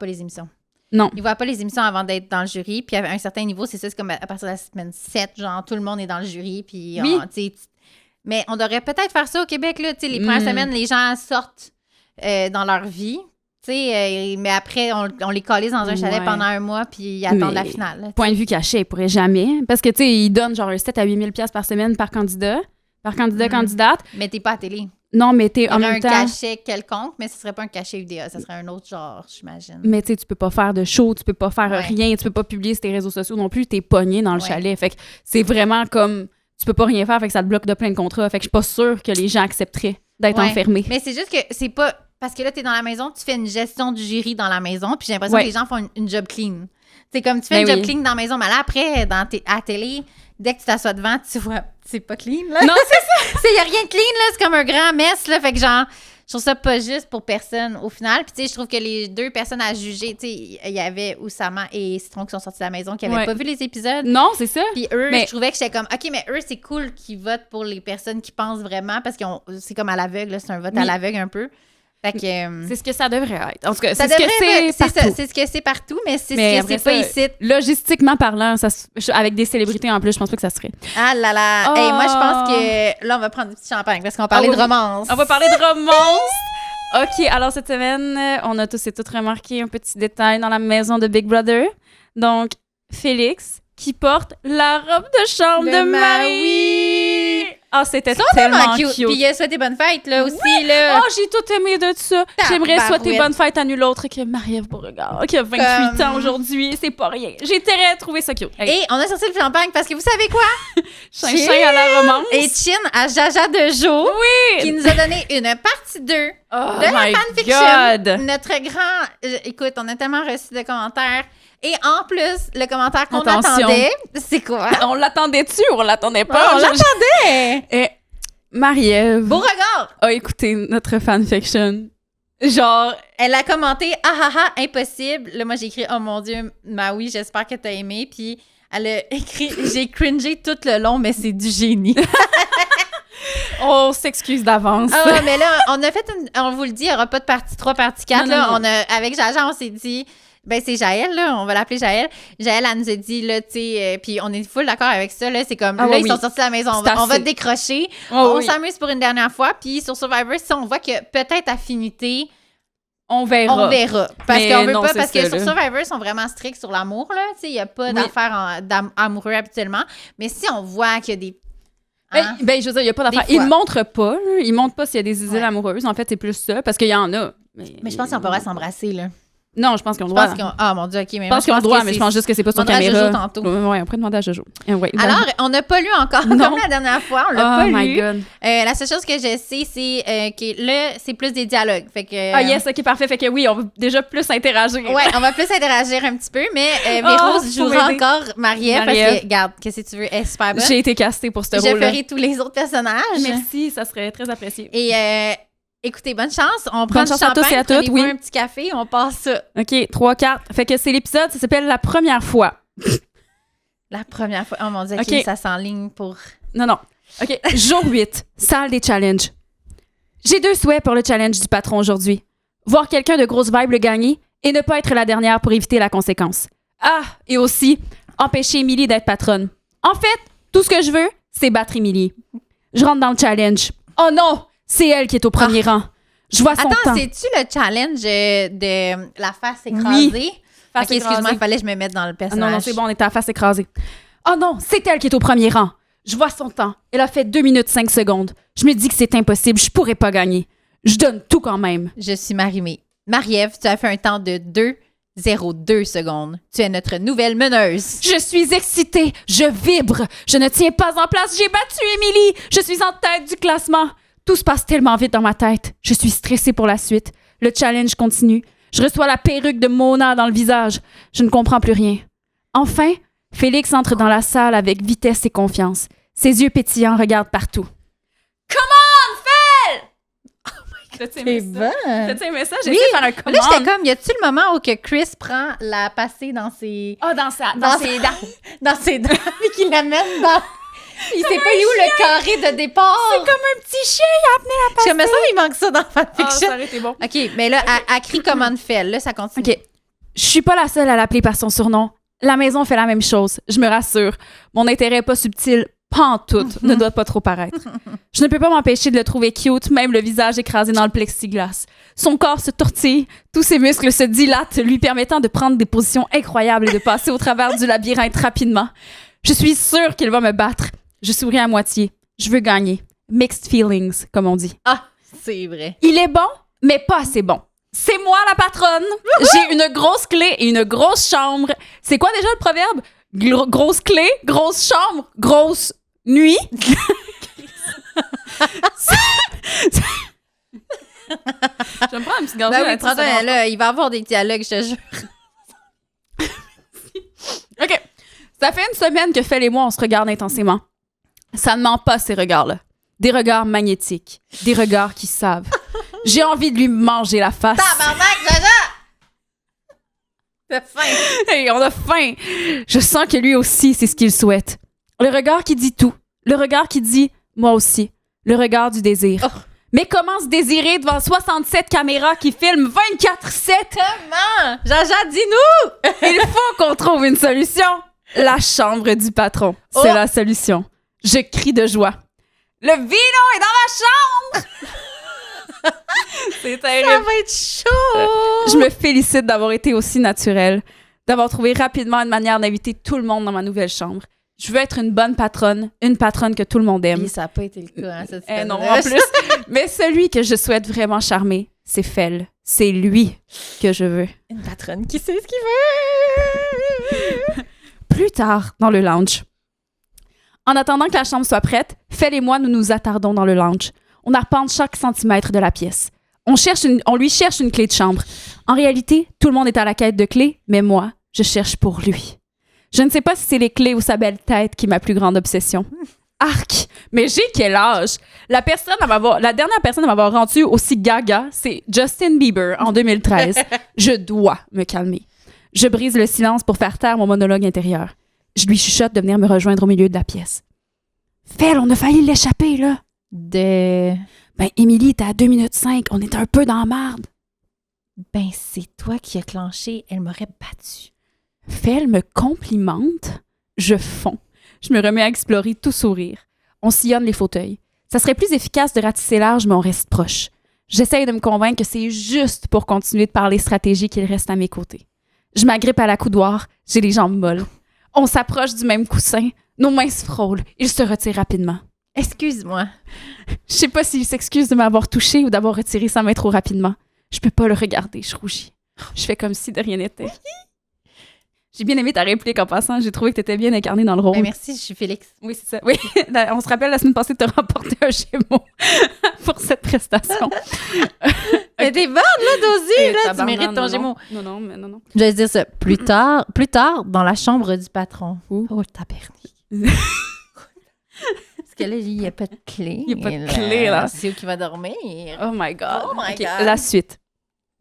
les émissions. Non. Il voit pas les émissions avant d'être dans le jury. Puis à un certain niveau, c'est ça, c'est comme à partir de la semaine 7, genre, tout le monde est dans le jury. Puis, mais on devrait peut-être faire ça au Québec, là. Tu sais, les premières semaines, les gens sortent dans leur vie. Mais après, on les calise dans un chalet pendant un mois, puis ils attendent la finale. Là, point de vue caché, ils pourraient jamais. Parce que, tu sais, ils donnent genre 7 à 8 000 $ par semaine par candidat, candidate. Mais t'es pas à télé. Non, mais t'es en même temps... un cachet quelconque, mais ce serait pas un cachet vidéo. Ça serait un autre genre, j'imagine. Mais tu sais, tu peux pas faire de show, tu peux pas faire rien, tu peux pas publier sur tes réseaux sociaux non plus, t'es pogné dans le chalet. Fait que c'est vraiment comme... Tu peux pas rien faire, fait que ça te bloque de plein de contrats. Fait que je suis pas sûre que les gens accepteraient d'être enfermés. Mais c'est juste que c'est pas... Parce que là, t'es dans la maison, tu fais une gestion du jury dans la maison, puis j'ai l'impression que les gens font une job clean. C'est comme tu fais une job clean dans la maison, mais là, après, à la télé, dès que tu t'assois devant, tu vois, c'est pas clean, là. Non, c'est ça! Il y a rien de clean, là, c'est comme un grand mess, là, fait que genre, Je trouve ça pas juste pour personne au final. Puis tu sais, je trouve que les 2 personnes à juger, tu sais, il y avait Oussama et Citron qui sont sortis de la maison, qui n'avaient pas vu les épisodes. Non, c'est ça. Puis eux, je trouvais que j'étais comme, OK, mais eux, c'est cool qu'ils votent pour les personnes qui pensent vraiment, parce que c'est comme à l'aveugle, là, c'est un vote à l'aveugle un peu. Fait que, c'est ce que ça devrait être. En tout cas, c'est ce que c'est partout, mais c'est ce que c'est pas ici. Logistiquement parlant, avec des célébrités en plus, je pense pas que ça serait. Ah là là! Oh. Hey, moi, je pense que là, on va prendre du petit champagne parce qu'on parlait de romance. On va parler de romance! OK, alors cette semaine, on a tous et toutes remarqué un petit détail dans la maison de Big Brother. Donc, Félix qui porte la robe de chambre de Marie. Ah, c'était tellement cute. Puis il a souhaité bonne fête, là, aussi, oui. là. Oh, j'ai tout aimé de ça. J'aimerais souhaiter bonne fête à nul autre que Marie-Ève Beauregard, qui a 28 ans aujourd'hui. C'est pas rien. J'ai trouvé ça cute. Hey. Et on a sorti le champagne parce que vous savez quoi? Chin à la romance. Et Chin à Jaja de Jo. Oui. Qui nous a donné une partie 2 de la fanfiction. God. Notre grand... Écoute, on a tellement reçu de commentaires. Et en plus, le commentaire qu'on attendait, c'est quoi? On l'attendait-tu ou on l'attendait pas? On l'attendait! Et Marie-Ève Beauregard a écouté notre fanfiction. Genre... Elle a commenté « Ah ah ah, impossible ». Là, moi, j'ai écrit « Oh mon Dieu, oui, j'espère que t'as aimé ». Puis elle a écrit « J'ai cringé tout le long, mais c'est du génie ». On s'excuse d'avance. Ah, mais là, on a fait on vous le dit, il n'y aura pas de partie 3, partie 4. Non. Avec Jaja, on s'est dit... Ben, c'est Jaël, là. On va l'appeler Jaël. Jaël, elle nous a dit, là, tu sais, puis on est full d'accord avec ça, là. C'est comme, ils sont sortis de la maison. On va décrocher. On s'amuse pour une dernière fois. Puis sur Survivor, si on voit que peut-être affinité, on verra. Parce qu'on veut pas, parce que sur Survivor, ils sont vraiment stricts sur l'amour, là. Tu sais, il n'y a pas d'affaires amoureux habituellement. Mais si on voit qu'il y a des... Ben, je veux dire, il n'y a pas d'affaires. Ils ne montrent pas, là. Ils ne montrent pas s'il y a des idyles amoureuses. En fait, c'est plus ça, parce qu'il y en a. Mais je pense qu'on pourrait s'embrasser, là. Non, je pense qu'on doit. Ah, mon Dieu, OK. Mais je pense qu'on doit, mais je pense juste que c'est pas sur caméra. Jojo tantôt. Oui, on pourrait demander à Jojo. Alors, on n'a pas lu encore, comme la dernière fois. On l'a pas lu. Oh my God. La seule chose que je sais, c'est que là, c'est plus des dialogues. Fait que, ah, yes, OK, parfait. Fait que oui, on va déjà plus interagir. Ouais, on va plus interagir un petit peu, mais Véro jouera encore Marie-Ève parce que, regarde, qu'est-ce que tu veux, elle est super bonne. J'ai été castée pour ce rôle-là. Je ferai tous les autres personnages. Merci, ça serait très apprécié. Et écoutez, bonne chance. On prend du champagne, prenez-vous un petit café, on passe ça. OK, 3 cartes. Fait que c'est l'épisode, ça s'appelle « La première fois ». La première fois. Oh mon Dieu, OK, ça s'enligne pour... Non. OK, jour 8, salle des challenges. J'ai 2 souhaits pour le challenge du patron aujourd'hui. Voir quelqu'un de grosse vibe le gagner et ne pas être la dernière pour éviter la conséquence. Ah, et aussi, empêcher Émilie d'être patronne. En fait, tout ce que je veux, c'est battre Émilie. Je rentre dans le challenge. Oh non! C'est elle qui est au premier rang. Je vois son temps. Attends, c'est-tu le challenge de la face écrasée? Oui. OK, excuse-moi, il fallait que je me mette dans le personnage. Non, c'est bon, on était à la face écrasée. Oh non, c'est elle qui est au premier rang. Je vois son temps. Elle a fait 2 minutes 5 secondes. Je me dis que c'est impossible, je pourrais pas gagner. Je donne tout quand même. Je suis Marie-Mé. Marie-Ève, tu as fait un temps de 2:02 secondes. Tu es notre nouvelle meneuse. Je suis excitée, je vibre. Je ne tiens pas en place, j'ai battu Émilie. Je suis en tête du classement. Tout se passe tellement vite dans ma tête. Je suis stressée pour la suite. Le challenge continue. Je reçois la perruque de Mona dans le visage. Je ne comprends plus rien. Enfin, Félix entre dans la salle avec vitesse et confiance. Ses yeux pétillants regardent partout. « Come on, Phil! » Oh my God, c'est bon! T'as-tu aimé ça? J'ai essayé de faire un commande. Là, j'étais comme, y a-tu le moment où que Chris prend la passée dans ses... Ah, dans ses dents. Dans ses dents, puis qu'il l'amène dans... Il sait pas où le carré de départ. C'est comme un petit chien, il a amené la passée. Comme ça, il manque ça dans fanfiction. Ah, ça aurait été bon. OK, mais là, elle crie comme on fait. Là, ça continue. OK. Je suis pas la seule à l'appeler par son surnom. La maison fait la même chose. Je me rassure. Mon intérêt pas subtil, pantoute, ne doit pas trop paraître. Je ne peux pas m'empêcher de le trouver cute, même le visage écrasé dans le plexiglas. Son corps se tortille, tous ses muscles se dilatent, lui permettant de prendre des positions incroyables et de passer au travers du labyrinthe rapidement. Je suis sûre qu'il va me battre. Je souris à moitié. Je veux gagner. Mixed feelings, comme on dit. Ah, c'est vrai. Il est bon, mais pas assez bon. C'est moi la patronne. J'ai une grosse clé et une grosse chambre. C'est quoi déjà le proverbe? Grosse clé, grosse chambre, grosse nuit. Je vais me prendre une petite gorgée. Ben oui, là, il va y avoir des dialogues, je te jure. OK. Ça fait une semaine que Fel et moi, on se regarde intensément. Ça ne ment pas, ces regards-là. Des regards magnétiques. Des regards qui savent. J'ai envie de lui manger la face. Tabarnak, Jaja! T'as faim. Hey, on a faim. Je sens que lui aussi, c'est ce qu'il souhaite. Le regard qui dit tout. Le regard qui dit « moi aussi ». Le regard du désir. Oh. Mais comment se désirer devant 67 caméras qui filment 24/7? Comment? Jaja, dis-nous! Il faut qu'on trouve une solution. La chambre du patron. C'est la solution. Je crie de joie. Le vino est dans ma chambre! C'est terrible. Ça va être chaud! Je me félicite d'avoir été aussi naturelle, d'avoir trouvé rapidement une manière d'inviter tout le monde dans ma nouvelle chambre. Je veux être une bonne patronne, une patronne que tout le monde aime. Et ça n'a pas été le cas, hein, cette non, en plus. Mais celui que je souhaite vraiment charmer, c'est Fel. C'est lui que je veux. Une patronne qui sait ce qu'il veut! Plus tard, dans le lounge. En attendant que la chambre soit prête, Fel et moi, nous nous attardons dans le lounge. On arpente chaque centimètre de la pièce. On lui cherche une clé de chambre. En réalité, tout le monde est à la quête de clés, mais moi, je cherche pour lui. Je ne sais pas si c'est les clés ou sa belle tête qui est ma plus grande obsession. Arc! Mais j'ai quel âge? La dernière personne à m'avoir rendu aussi gaga, c'est Justin Bieber en 2013. Je dois me calmer. Je brise le silence pour faire taire mon monologue intérieur. Je lui chuchote de venir me rejoindre au milieu de la pièce. Fel, on a failli l'échapper, là. Ben, Émilie était à 2 minutes 5. On était un peu dans la marde. Ben, c'est toi qui as clenché. Elle m'aurait battue. Fel me complimente. Je fonds. Je me remets à explorer tout sourire. On sillonne les fauteuils. Ça serait plus efficace de ratisser large, mais on reste proche. J'essaye de me convaincre que c'est juste pour continuer de parler stratégie qu'il reste à mes côtés. Je m'agrippe à la coudoir. J'ai les jambes molles. On s'approche du même coussin. Nos mains se frôlent. Il se retire rapidement. Excuse-moi. Je sais pas s'il s'excuse de m'avoir touché ou d'avoir retiré sa main trop rapidement. Je peux pas le regarder, je rougis. Je fais comme si de rien n'était. J'ai bien aimé ta réplique en passant. J'ai trouvé que t'étais bien incarnée dans le rôle. Ben merci, je suis Félix. Oui, c'est ça. Oui, on se rappelle la semaine passée de te remporter un Gémeaux pour cette prestation. Mais t'es bonne, là, Dozy, là, tu mérites ton Gémeaux. Non. Je vais dire ça. Plus tard, dans la chambre du patron. Oh, t'as perdu. Parce que là, il n'y a pas de clé. Il n'y a pas de clé, là. C'est où qui va dormir. Oh my God. God. La suite.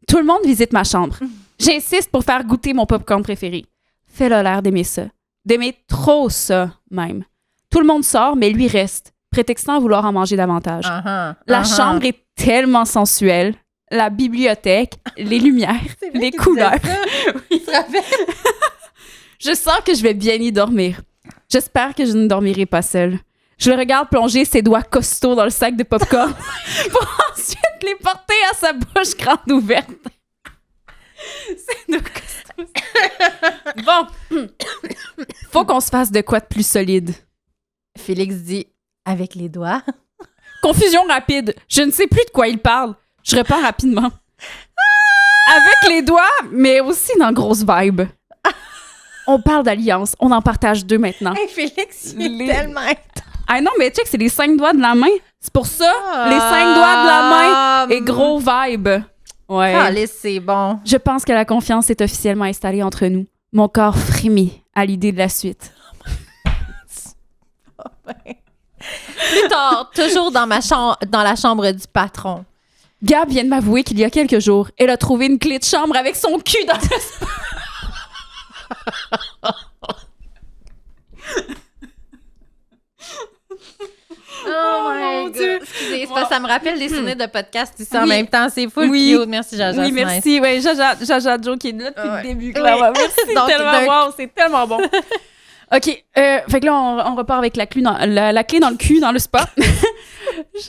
Tout le monde visite ma chambre. J'insiste pour faire goûter mon popcorn préféré. Fel a l'air d'aimer ça. D'aimer trop ça, même. Tout le monde sort, mais lui reste, prétextant à vouloir en manger davantage. La chambre est tellement sensuelle. La bibliothèque, les lumières, les couleurs. Oui. Je sens que je vais bien y dormir. J'espère que je ne dormirai pas seule. Je le regarde plonger ses doigts costauds dans le sac de popcorn pour ensuite les porter à sa bouche grande ouverte. C'est nos costauds. Bon. Faut qu'on se fasse de quoi de plus solide. Félix dit avec les doigts. Confusion rapide. Je ne sais plus de quoi il parle. Je réponds rapidement. Avec les doigts, mais aussi dans grosse vibe. On parle d'alliance. On en partage 2 maintenant. Hey, Félix, il est tellement... Ah non, mais check, c'est les 5 doigts de la main. C'est pour ça, les 5 doigts de la main et gros vibe. Ouais. Allez, c'est bon. Je pense que la confiance est officiellement installée entre nous. Mon corps frémit à l'idée de la suite. Plus tard, toujours dans la chambre du patron. Gab vient de m'avouer qu'il y a quelques jours, elle a trouvé une clé de chambre avec son cul dans le... Oh my God. Excusez, ça me rappelle des souvenirs de podcast ici en même temps. C'est full cute. Merci, Jaja. Oui, merci. Nice. Ouais, Jaja Joe qui est là depuis le début. Clairement. Merci tellement. Wow, c'est tellement bon. OK. Fait que là, on repart avec la clé dans le cul, dans le spa.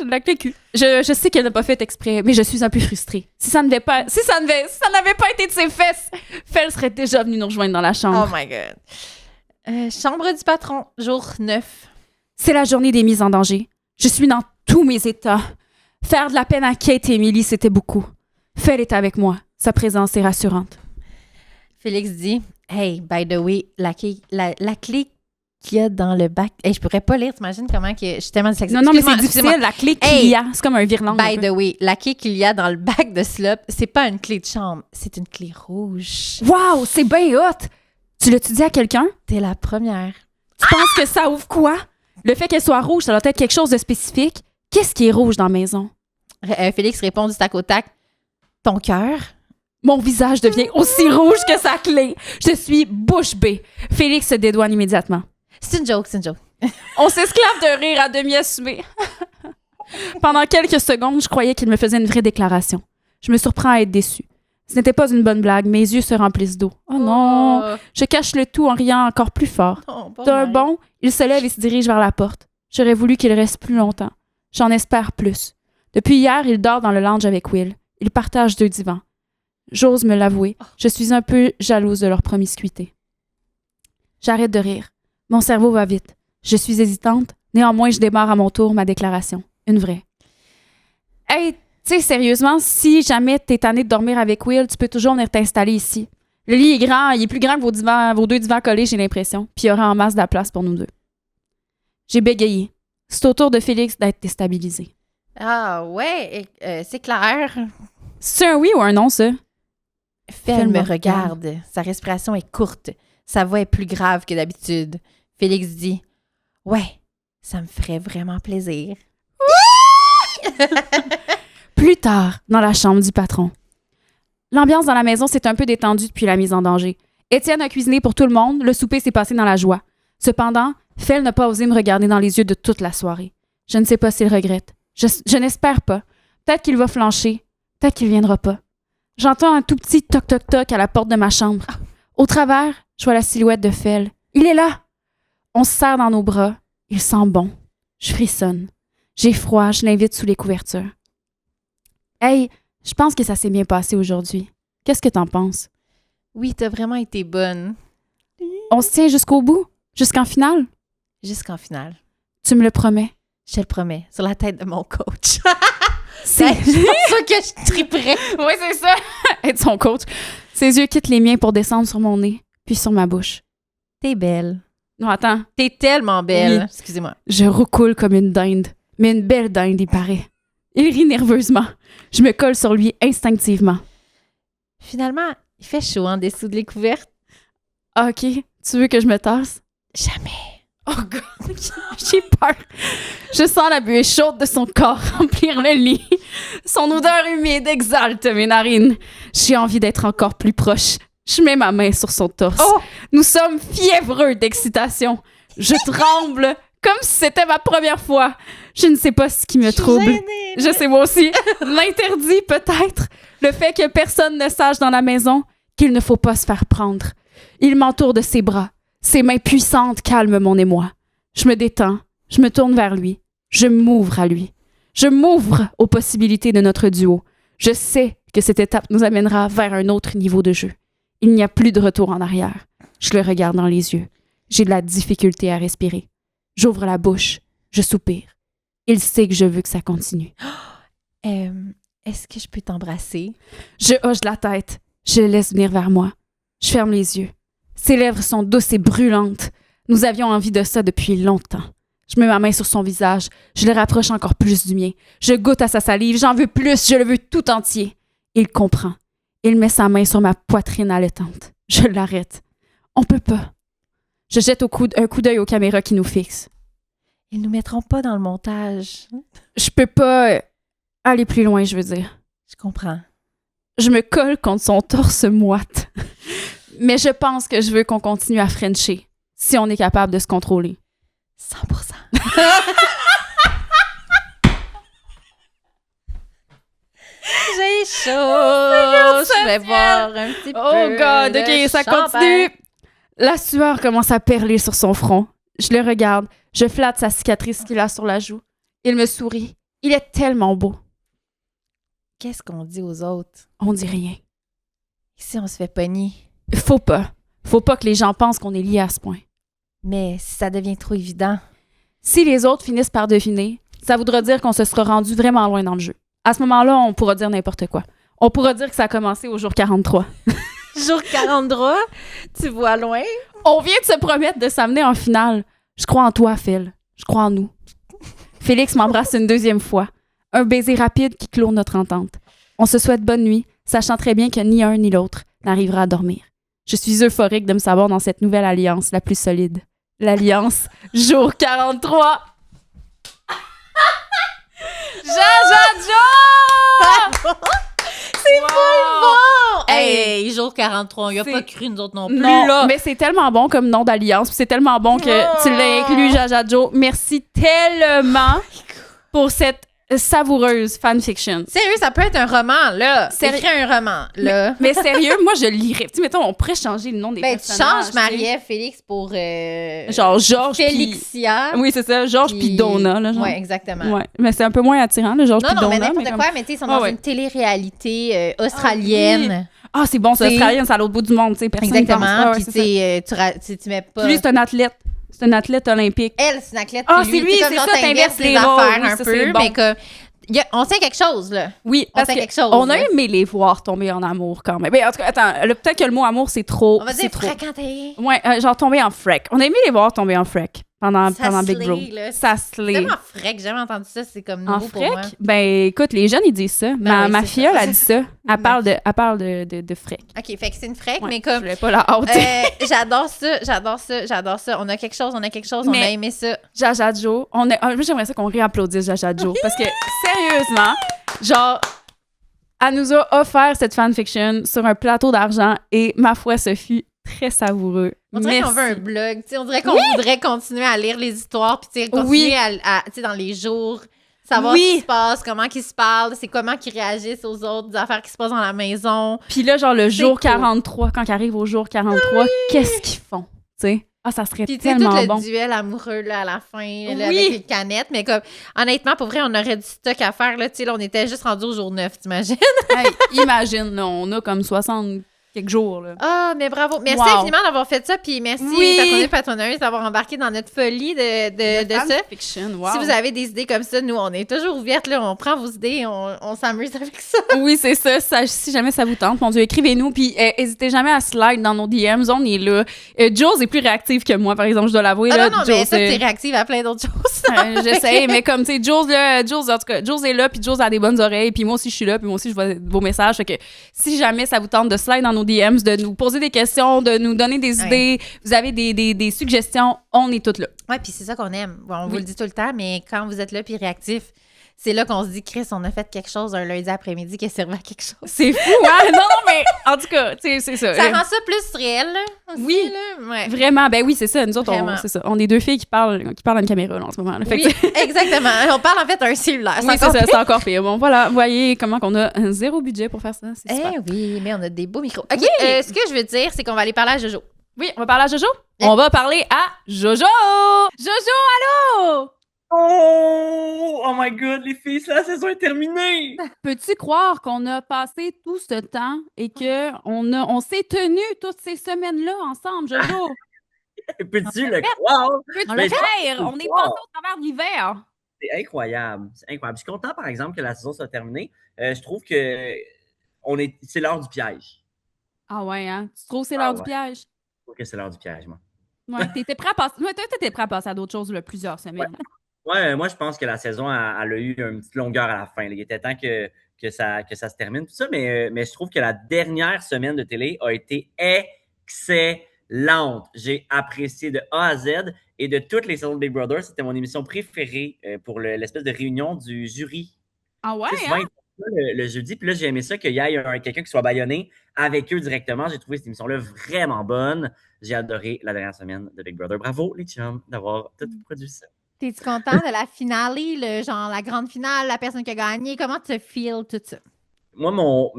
La clé cul. Je sais qu'elle n'a pas fait exprès, mais je suis un peu frustrée. Si ça n'avait pas été de ses fesses, Fel serait déjà venue nous rejoindre dans la chambre. Oh my God. Chambre du patron, jour 9. C'est la journée des mises en danger. Je suis dans tous mes états. Faire de la peine à Kate et Emily, c'était beaucoup. Fel est avec moi. Sa présence est rassurante. Félix dit, « Hey, by the way, la clé qu'il y a dans le bac... Hey, je pourrais pas lire, t'imagines comment que... Je suis tellement dyslexique. Non, mais c'est difficile. La clé qu'il y a, c'est comme un virlangue. By the way, la clé qu'il y a dans le bac de Slop, c'est pas une clé de chambre, c'est une clé rouge. Wow, c'est bien hot! Tu l'as-tu dit à quelqu'un? T'es la première. Tu penses que ça ouvre quoi? Le fait qu'elle soit rouge, ça doit être quelque chose de spécifique. Qu'est-ce qui est rouge dans la maison? Félix répond du tac au tac. Ton cœur? Mon visage devient aussi rouge que sa clé. Je suis bouche bée. Félix se dédouane immédiatement. C'est une joke. On s'esclave de rire à demi assumé. Pendant quelques secondes, je croyais qu'il me faisait une vraie déclaration. Je me surprends à être déçue. Ce n'était pas une bonne blague. Mes yeux se remplissent d'eau. Oh non! Je cache le tout en riant encore plus fort. D'un bond, il se lève et se dirige vers la porte. J'aurais voulu qu'il reste plus longtemps. J'en espère plus. Depuis hier, il dort dans le lounge avec Will. Ils partagent 2 divans. J'ose me l'avouer, je suis un peu jalouse de leur promiscuité. J'arrête de rire. Mon cerveau va vite. Je suis hésitante. Néanmoins, je démarre à mon tour ma déclaration. Une vraie. Hey, tu sais, sérieusement, si jamais t'es tanné de dormir avec Will, tu peux toujours venir t'installer ici. Le lit est grand, il est plus grand que vos 2 divans collés, j'ai l'impression. Puis il y aura en masse de la place pour nous 2. J'ai bégayé. C'est au tour de Félix d'être déstabilisé. Ah ouais, c'est clair. C'est un oui ou un non, ça? Phil me regarde. Sa respiration est courte. Sa voix est plus grave que d'habitude. Félix dit « Ouais, ça me ferait vraiment plaisir. » Plus tard, dans la chambre du patron. L'ambiance dans la maison s'est un peu détendue depuis la mise en danger. Étienne a cuisiné pour tout le monde. Le souper s'est passé dans la joie. Cependant, Phil n'a pas osé me regarder dans les yeux de toute la soirée. Je ne sais pas s'il regrette. Je n'espère pas. Peut-être qu'il va flancher. Peut-être qu'il viendra pas. J'entends un tout petit toc-toc-toc à la porte de ma chambre. Au travers, je vois la silhouette de Phil. Il est là! On se serre dans nos bras. Il sent bon. Je frissonne. J'ai froid, je l'invite sous les couvertures. Hey, je pense que ça s'est bien passé aujourd'hui. Qu'est-ce que t'en penses? Oui, t'as vraiment été bonne. On se tient jusqu'au bout? Jusqu'en finale? Jusqu'en finale. Tu me le promets? Je te le promets. Sur la tête de mon coach. C'est pour ça que je triperais. Oui, c'est ça. Être son coach. Ses yeux quittent les miens pour descendre sur mon nez, puis sur ma bouche. T'es belle. Non, attends. T'es tellement belle. Oui. Excusez-moi. Je roucoule comme une dinde. Mais une belle dinde, il paraît. Il rit nerveusement. Je me colle sur lui instinctivement. Finalement, il fait chaud en dessous de les couvertes. OK. Tu veux que je me tasse? Jamais. Oh, God. J'ai peur. Je sens la buée chaude de son corps remplir le lit. Son odeur humide exalte mes narines. J'ai envie d'être encore plus proche. Je mets ma main sur son torse. Oh! Nous sommes fiévreux d'excitation. Je tremble comme si c'était ma première fois. Je ne sais pas ce qui me trouble. Gênée, Je sais moi aussi. L'interdit peut-être. Le fait que personne ne sache dans la maison qu'il ne faut pas se faire prendre. Il m'entoure de ses bras. Ses mains puissantes calment mon émoi. Je me détends. Je me tourne vers lui. Je m'ouvre à lui. Je m'ouvre aux possibilités de notre duo. Je sais que cette étape nous amènera vers un autre niveau de jeu. Il n'y a plus de retour en arrière. Je le regarde dans les yeux. J'ai de la difficulté à respirer. J'ouvre la bouche. Je soupire. Il sait que je veux que ça continue. Est-ce que je peux t'embrasser? Je hoche la tête. Je le laisse venir vers moi. Je ferme les yeux. Ses lèvres sont douces et brûlantes. Nous avions envie de ça depuis longtemps. Je mets ma main sur son visage. Je le rapproche encore plus du mien. Je goûte à sa salive. J'en veux plus. Je le veux tout entier. Il comprend. Il met sa main sur ma poitrine allaitante. Je l'arrête. On peut pas. Je jette un coup d'œil aux caméras qui nous fixent. Ils nous mettront pas dans le montage. Je peux pas aller plus loin, je veux dire. Je comprends. Je me colle contre son torse moite. Mais je pense que je veux qu'on continue à frencher, si on est capable de se contrôler. 100%. J'ai chaud. Je vais boire un petit peu. Oh God, OK, ça continue. La sueur commence à perler sur son front. Je le regarde. Je flatte sa cicatrice qu'il a sur la joue. Il me sourit. Il est tellement beau. Qu'est-ce qu'on dit aux autres? On dit rien. Ici, on se fait pogner. Faut pas. Faut pas que les gens pensent qu'on est liés à ce point. Mais si ça devient trop évident... Si les autres finissent par deviner, ça voudra dire qu'on se sera rendu vraiment loin dans le jeu. À ce moment-là, on pourra dire n'importe quoi. On pourra dire que ça a commencé au jour 43. Jour 43? Tu vois loin? On vient de se promettre de s'amener en finale. Je crois en toi, Phil. Je crois en nous. Félix m'embrasse une deuxième fois. Un baiser rapide qui clôt notre entente. On se souhaite bonne nuit, sachant très bien que ni un ni l'autre n'arrivera à dormir. Je suis euphorique de me savoir dans cette nouvelle alliance la plus solide. L'alliance jour 43. Jaja Joe! C'est full bon! Hey, jour 43, il a pas cru nous autres non plus. Non, là. mais c'est tellement bon comme nom d'alliance, puis c'est tellement bon que tu l'as inclus, Jaja Joe. Merci tellement pour cette savoureuse fanfiction. Sérieux, ça peut être un roman, là. Écris un roman, là. Mais sérieux, moi, je lirais. Tu sais, mettons, on pourrait changer le nom des personnages. Tu changes Marie-Ève Félix pour... genre Georges Félixia. Oui, c'est ça. Georges puis Donna, là. Oui, exactement. Ouais. Mais c'est un peu moins attirant, le Georges puis Donna. Non, mais n'importe quoi, mais tu sais, ils sont dans une télé-réalité australienne. Ah, c'est bon, c'est australien, c'est à l'autre bout du monde, tu sais. Exactement. Puis, tu mets pas... Puis lui, c'est un athlète. C'est un athlète olympique. Elle, c'est une athlète. Ah, c'est lui, c'est ça, t'inverses les affaires un peu. Mais que... on sait quelque chose, là. Oui, parce qu'on a aimé les voir tomber en amour quand même. Mais en tout cas, attends, peut-être que le mot amour, c'est trop. On va dire fréquenter. Ouais, genre tomber en freak. On a aimé les voir tomber en freak pendant Big Bro. Ça se l'est. C'est tellement freak, j'ai jamais entendu ça, c'est comme nouveau pour moi. Ben écoute, les jeunes, ils disent ça. Ma fille, elle a dit ça. Elle parle de freak. OK, fait que c'est une freak, mais comme... Je vais pas la hâte. J'adore ça. On a quelque chose, on a aimé ça. Jaja Joe, moi j'aimerais ça qu'on réapplaudisse Jaja Joe, parce que sérieusement, genre, elle nous a offert cette fanfiction sur un plateau d'argent et ma foi, ce fut très savoureux. On dirait qu'on veut un blog, tu sais, on dirait qu'on voudrait continuer à lire les histoires, puis tu sais, continuer à tu sais, dans les jours, savoir ce qui se passe, comment ils se parlent, c'est comment qu'ils réagissent aux autres, des affaires qui se passent dans la maison. Puis là, genre le jour 43, quand ils arrivent au jour 43, qu'est-ce qu'ils font, tu sais? Ah, ça serait tellement bon. Puis tu sais, tout le duel amoureux là, à la fin, là, avec les canettes, mais comme, honnêtement, pour vrai, on aurait du stock à faire, là, tu sais, là, on était juste rendu au jour 9, t'imagines? Hey, imagine, là, on a comme 60 quelques jours, là. Ah, mais bravo. Merci infiniment d'avoir fait ça, puis merci, patroneuse, d'avoir embarqué dans notre folie de ça. Fiction, wow. Si vous avez des idées comme ça, nous, on est toujours ouvertes, là, on prend vos idées, on s'amuse avec ça. Oui, c'est ça, si jamais ça vous tente, mon Dieu, écrivez-nous, puis n'hésitez jamais à slide dans nos DMs, on est là. Jules est plus réactive que moi, par exemple, je dois l'avouer. Ah là, non, Jules, mais ça, t'es réactive à plein d'autres choses. J'essaie, mais comme, tu sais, Jules, en tout cas, Jules est là, puis Jules a des bonnes oreilles, puis moi aussi, je suis là, puis moi aussi, je vois vos messages, fait que si jamais ça vous tente de slide dans nos DMs, de nous poser des questions, de nous donner des idées, vous avez des suggestions, on est toutes là. Ouais, puis c'est ça qu'on aime. Bon, on vous le dit tout le temps, mais quand vous êtes là puis réactif, c'est là qu'on se dit, Chris, on a fait quelque chose un lundi après-midi qui a servi à quelque chose. C'est fou, hein? Non, mais en tout cas, tu sais, c'est ça. Ça rend ça plus réel, là, aussi, oui, là. Ouais. Vraiment. Ben oui, c'est ça. Nous autres, c'est ça. On est deux filles qui parlent à une caméra, là, en ce moment. Là. Fait oui, exactement. On parle, en fait, à un cellulaire. Oui, c'est ça. C'est encore pire. Bon, voilà. Vous voyez comment qu'on a un zéro budget pour faire ça. C'est super. Oui, mais on a des beaux micros. OK, ce que je veux dire, c'est qu'on va aller parler à Jojo. Oui, on va parler à Jojo? On va parler à Jojo! Jojo, allô? Oh my god, les filles, la saison est terminée! Peux-tu croire qu'on a passé tout ce temps et qu'on s'est tenus toutes ces semaines-là ensemble, Jojo? Peux-tu le croire? On le faire! On est passé au travers de l'hiver! C'est incroyable, c'est incroyable. Je suis content, par exemple, que la saison soit terminée. Je trouve que c'est l'heure du piège. Ah ouais, hein? Tu trouves que c'est l'heure du piège? Je trouve que c'est l'heure du piège, moi. Ouais, t'étais prêt à passer à d'autres choses plusieurs semaines. Ouais, moi, je pense que la saison, elle a eu une petite longueur à la fin. Il était temps que ça se termine, tout ça, mais je trouve que la dernière semaine de télé a été excellente. J'ai apprécié de A à Z et de toutes les saisons de Big Brother. C'était mon émission préférée pour l'espèce de réunion du jury. Ah ouais, souvent, le jeudi, puis là, j'ai aimé ça qu'il y ait quelqu'un qui soit bâillonné avec eux directement. J'ai trouvé cette émission-là vraiment bonne. J'ai adoré la dernière semaine de Big Brother. Bravo, les chums, d'avoir tout produit ça. T'es-tu content de la finale, genre la grande finale, la personne qui a gagné? Comment tu feels tout ça? Moi,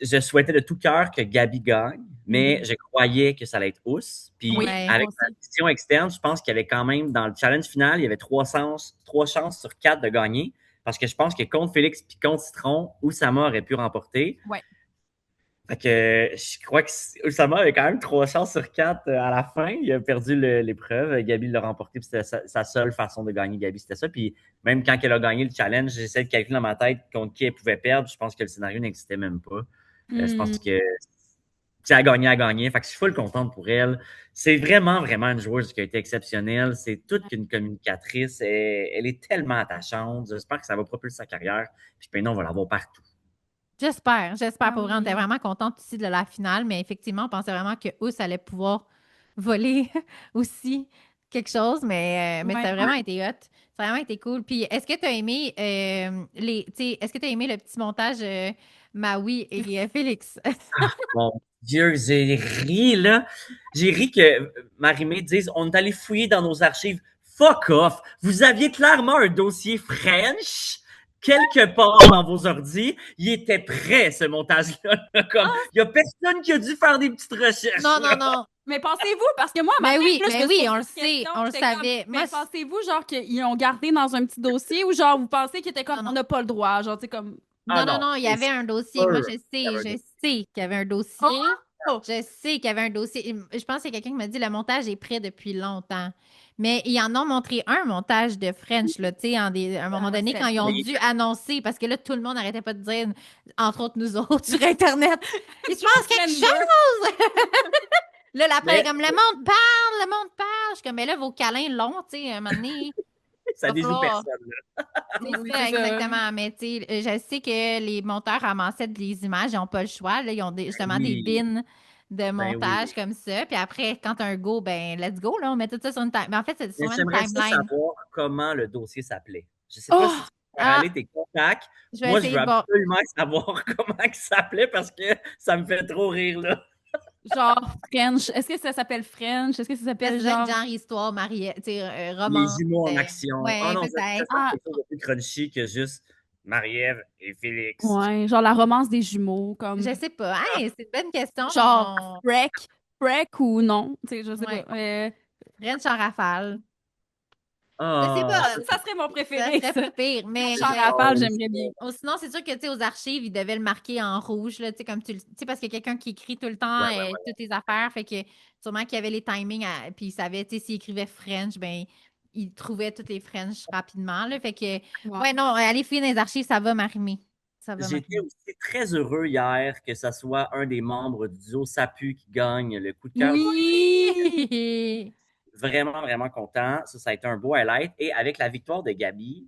je souhaitais de tout cœur que Gabi gagne, mais je croyais que ça allait être Ous. Puis avec la vision externe, je pense qu'il y avait quand même, dans le challenge final, il y avait 3 chances sur 4 de gagner. Parce que je pense que contre Félix puis contre Citron, Oussama aurait pu remporter. Ouais. Fait que je crois que Oussama avait quand même 3 chances sur 4 à la fin. Il a perdu l'épreuve. Gabi l'a remporté, puis c'était sa seule façon de gagner. Gabi, c'était ça. Puis même quand elle a gagné le challenge, j'essaie de calculer dans ma tête contre qui elle pouvait perdre. Je pense que le scénario n'existait même pas. Je pense que si elle a gagné. Fait que je suis full contente pour elle. C'est vraiment, vraiment une joueuse qui a été exceptionnelle. C'est toute une communicatrice. Elle est tellement attachante. J'espère que ça va propulser sa carrière. Puis maintenant, on va la voir partout. J'espère pour vrai. On était vraiment contente aussi de la finale, mais effectivement, on pensait vraiment que Ous allait pouvoir voler aussi quelque chose, mais ça a vraiment été hot. Ça a vraiment été cool. Puis, est-ce que tu as aimé est-ce que tu as aimé le petit montage Maui et Félix? Mon Dieu, j'ai ri, là. J'ai ri que Marie-Mé dise on est allé fouiller dans nos archives. Fuck off! Vous aviez clairement un dossier French quelque part dans vos ordis. Il était prêt, ce montage-là. Comme, il y a personne qui a dû faire des petites recherches. Non, non, non. Mais pensez-vous, parce que moi, Mais oui, là, mais oui, on le sait, on le savait. Mais pensez-vous, genre, qu'ils l'ont gardé dans un petit dossier ou genre, vous pensez qu'il était comme, on n'a pas le droit, genre, tu sais, comme. Non, il y avait un dossier. Moi, je sais qu'il y avait un dossier. Je sais qu'il y avait un dossier. Je pense qu'il y a quelqu'un qui m'a dit le montage est prêt depuis longtemps. Mais ils en ont montré un montage de French, là, tu sais, à un moment donné, quand ils ont dû annoncer, parce que là, tout le monde n'arrêtait pas de dire, entre autres nous autres, sur Internet, il se passe quelque chose! Là, après, comme le monde parle, le monde parle. Je suis comme, mais là, vos câlins longs, tu sais, à un moment donné. Ça déjoue personne, là. C'est ça, exactement. Mais tu sais, je sais que les monteurs ramassaient des images, ils n'ont pas le choix. Là, ils ont justement des bins de montage comme ça. Puis après, quand tu as un go, ben let's go, là, on met tout ça sur une timeline. Mais en fait, c'est sur une timeline. J'aimerais savoir comment le dossier s'appelait. Je ne sais pas si tu peux aller tes contacts. Moi, je veux absolument savoir comment il s'appelait parce que ça me fait trop rire, là. Genre French. Est-ce que ça s'appelle French? Est-ce que ça s'appelle genre histoire, Mariette, romance? Les jumeaux en action. Ouais, oh non, c'est quelque chose de plus crunchy que juste Marie-Ève et Félix. Ouais, genre la romance des jumeaux. Comme... Je sais pas. Hey, c'est une bonne question. Genre Freck ou non? Tu sais, je sais pas. French en rafale. Ça serait mon préféré. Ça serait pas pire, mais rafale, j'aimerais bien. Sinon, c'est sûr que tu sais, aux archives, ils devaient le marquer en rouge, là, comme tu sais, parce qu'il y a quelqu'un qui écrit tout le temps toutes tes affaires, fait que sûrement qu'il y avait les timings, puis il savait, tu sais, s'il écrivait French, ben il trouvait toutes les French rapidement, là, fait que non, aller fouiller dans les archives, ça va m'arrimer. J'étais aussi très heureux hier que ce soit un des membres du duo Sapu qui gagne le coup de cœur. Oui! Vraiment, vraiment content. Ça a été un beau highlight. Et avec la victoire de Gabi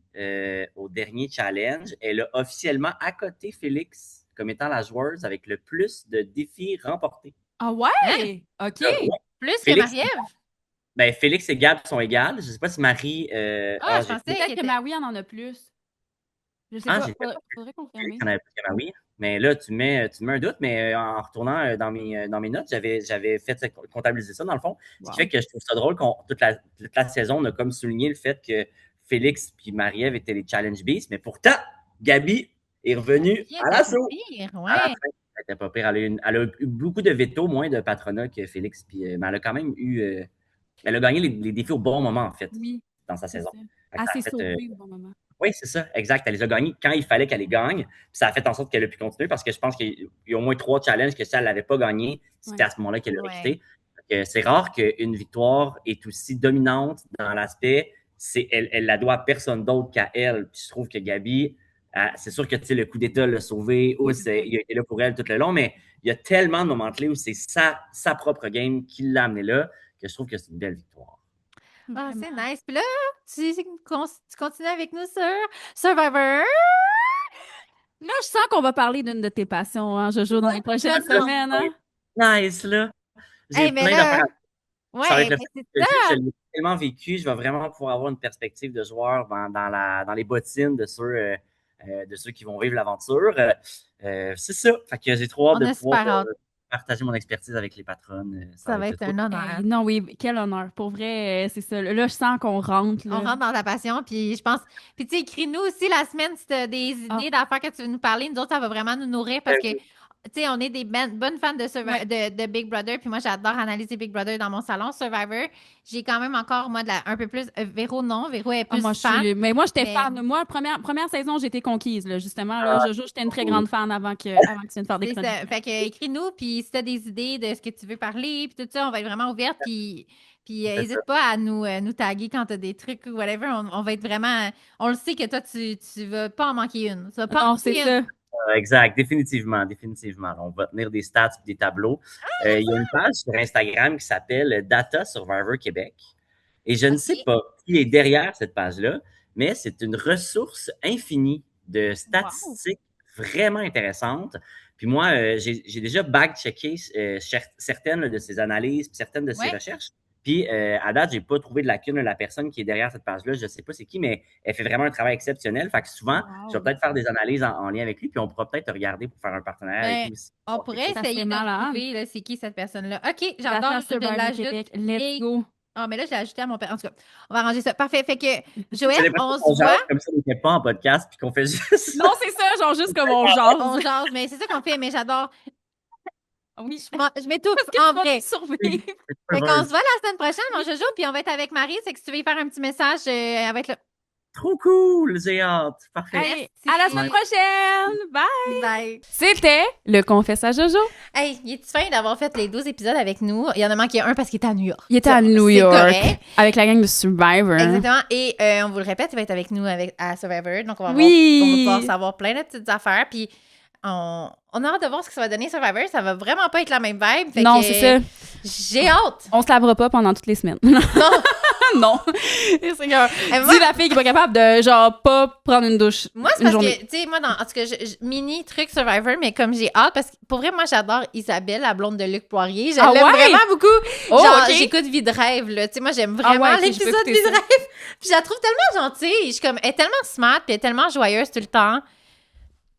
au dernier challenge, elle a officiellement accoté Félix comme étant la joueuse avec le plus de défis remportés. Ah ouais? OK. Plus que Marie-Ève? Ben, Félix et Gab sont égales. Je ne sais pas si Marie... je pensais peut-être que Marie en a plus. Je sais pas. Faudrait confirmer. En avait plus que Marie. Mais là, tu mets un doute, mais en retournant dans mes notes, j'avais fait comptabiliser ça, dans le fond. Ce qui fait que je trouve ça drôle qu'on toute la saison, on a comme souligné le fait que Félix et Marie-Ève étaient les Challenge Beasts, mais pourtant, Gabi est revenue à l'assaut. C'était pas pire. Elle a eu beaucoup de veto, moins de patronat que Félix, mais elle a quand même eu... elle a gagné les défis au bon moment, en fait, dans sa saison. Assez sauvé au bon moment. Oui, c'est ça, exact. Elle les a gagnés quand il fallait qu'elle les gagne. Puis ça a fait en sorte qu'elle a pu continuer parce que je pense qu'il y a au moins 3 challenges que si elle ne l'avait pas gagné, c'était à ce moment-là qu'elle l'aurait quitté. C'est rare qu'une victoire est aussi dominante dans l'aspect, elle la doit à personne d'autre qu'à elle. Puis je trouve que Gabi, c'est sûr que le coup d'État l'a sauvé, il a été là pour elle tout le long, mais il y a tellement de moments clés où c'est sa propre game qui l'a amené là que je trouve que c'est une belle victoire. Ah, c'est nice. Puis là, tu continues avec nous sur Survivor. Là, je sens qu'on va parler d'une de tes passions, hein, Jojo, dans les prochaines semaines. Hein? Nice, là. J'ai plein d'affaires. Ouais, je l'ai tellement vécu, je vais vraiment pouvoir avoir une perspective de joueur dans les bottines de ceux qui vont vivre l'aventure. C'est ça. Fait que j'ai trop hâte de pouvoir partager mon expertise avec les patronnes. Ça va être un honneur. Non, oui, quel honneur. Pour vrai, c'est ça. Là, je sens qu'on rentre. Là. On rentre dans ta passion, puis je pense... Puis tu sais, écris-nous aussi la semaine si tu as des idées d'affaires que tu veux nous parler. Nous autres, ça va vraiment nous nourrir parce que... Tu sais, on est des bonnes fans de Big Brother, puis moi, j'adore analyser Big Brother dans mon salon. Survivor, j'ai quand même encore, moi, un peu plus... Véro, non. Véro est plus fan. Mais moi, j'étais fan. Moi, première saison, j'ai été conquise, là, justement. Là, Jojo, j'étais une très grande fan avant que tu viennes faire des chroniques. Fait que écris-nous, puis si tu as des idées de ce que tu veux parler, puis tout ça, on va être vraiment ouverte, puis n'hésite pas à nous taguer quand tu as des trucs ou whatever. On va être vraiment... On le sait que toi, tu vas pas en manquer une. Tu vas pas en manquer une. Exact, définitivement. On va tenir des stats et des tableaux. Il y a une page sur Instagram qui s'appelle Data Survivor Québec. Et je ne sais pas qui est derrière cette page-là, mais c'est une ressource infinie de statistiques vraiment intéressantes. Puis moi, j'ai déjà back-checké certaines de ces analyses, certaines de ces recherches. Puis, à date, j'ai pas trouvé de lacune. La personne qui est derrière cette page-là, je sais pas c'est qui, mais elle fait vraiment un travail exceptionnel. Fait que souvent, je vais peut-être faire des analyses en lien avec lui, puis on pourra peut-être regarder pour faire un partenariat avec lui aussi. On pourrait essayer de trouver là, c'est qui cette personne-là. OK, j'adore Survivor Québec. Let's go. Ah, mais là, je l'ai ajouté à mon père. En tout cas, on va arranger ça. Parfait. Fait que, Joël, on se voit. Comme ça, on n'est pas en podcast puis qu'on fait juste. Non, c'est ça, genre juste comme on jase. On jase, mais c'est ça qu'on fait, mais j'adore. Oui, je m'étouffe en vrai. Fait qu'on se voit la semaine prochaine, mon Jojo, puis on va être avec Marie. C'est que si tu veux y faire un petit message, elle va être là. Trop cool, j'ai hâte. Parfait. Hey, à la semaine prochaine. Bye. Bye. C'était le Confessage Jojo. Hey, il est fin d'avoir fait les 12 épisodes avec nous. Il y en a manqué un parce qu'il était à New York. Il était à New York. Avec la gang de Survivor. Exactement. Et on vous le répète, il va être avec nous à Survivor. Donc, on va pouvoir savoir plein de petites affaires. Puis, on a hâte de voir ce que ça va donner Survivor. Ça va vraiment pas être la même vibe. Non, c'est ça. J'ai hâte. On se lavera pas pendant toutes les semaines. Non. C'est comme, dis la fille qui est pas capable de, genre, pas prendre une douche. Moi, c'est parce que, tu sais, moi, en tout cas, mini truc Survivor, mais comme j'ai hâte, parce que pour vrai, moi, j'adore Isabelle, la blonde de Luc Poirier. Je l'aime vraiment beaucoup. Genre, j'écoute Vie de rêve, là. Tu sais, moi, j'aime vraiment l'épisode Vie de rêve. Puis je la trouve tellement gentille. Je suis comme, elle est tellement smart, puis elle est tellement joyeuse tout le temps.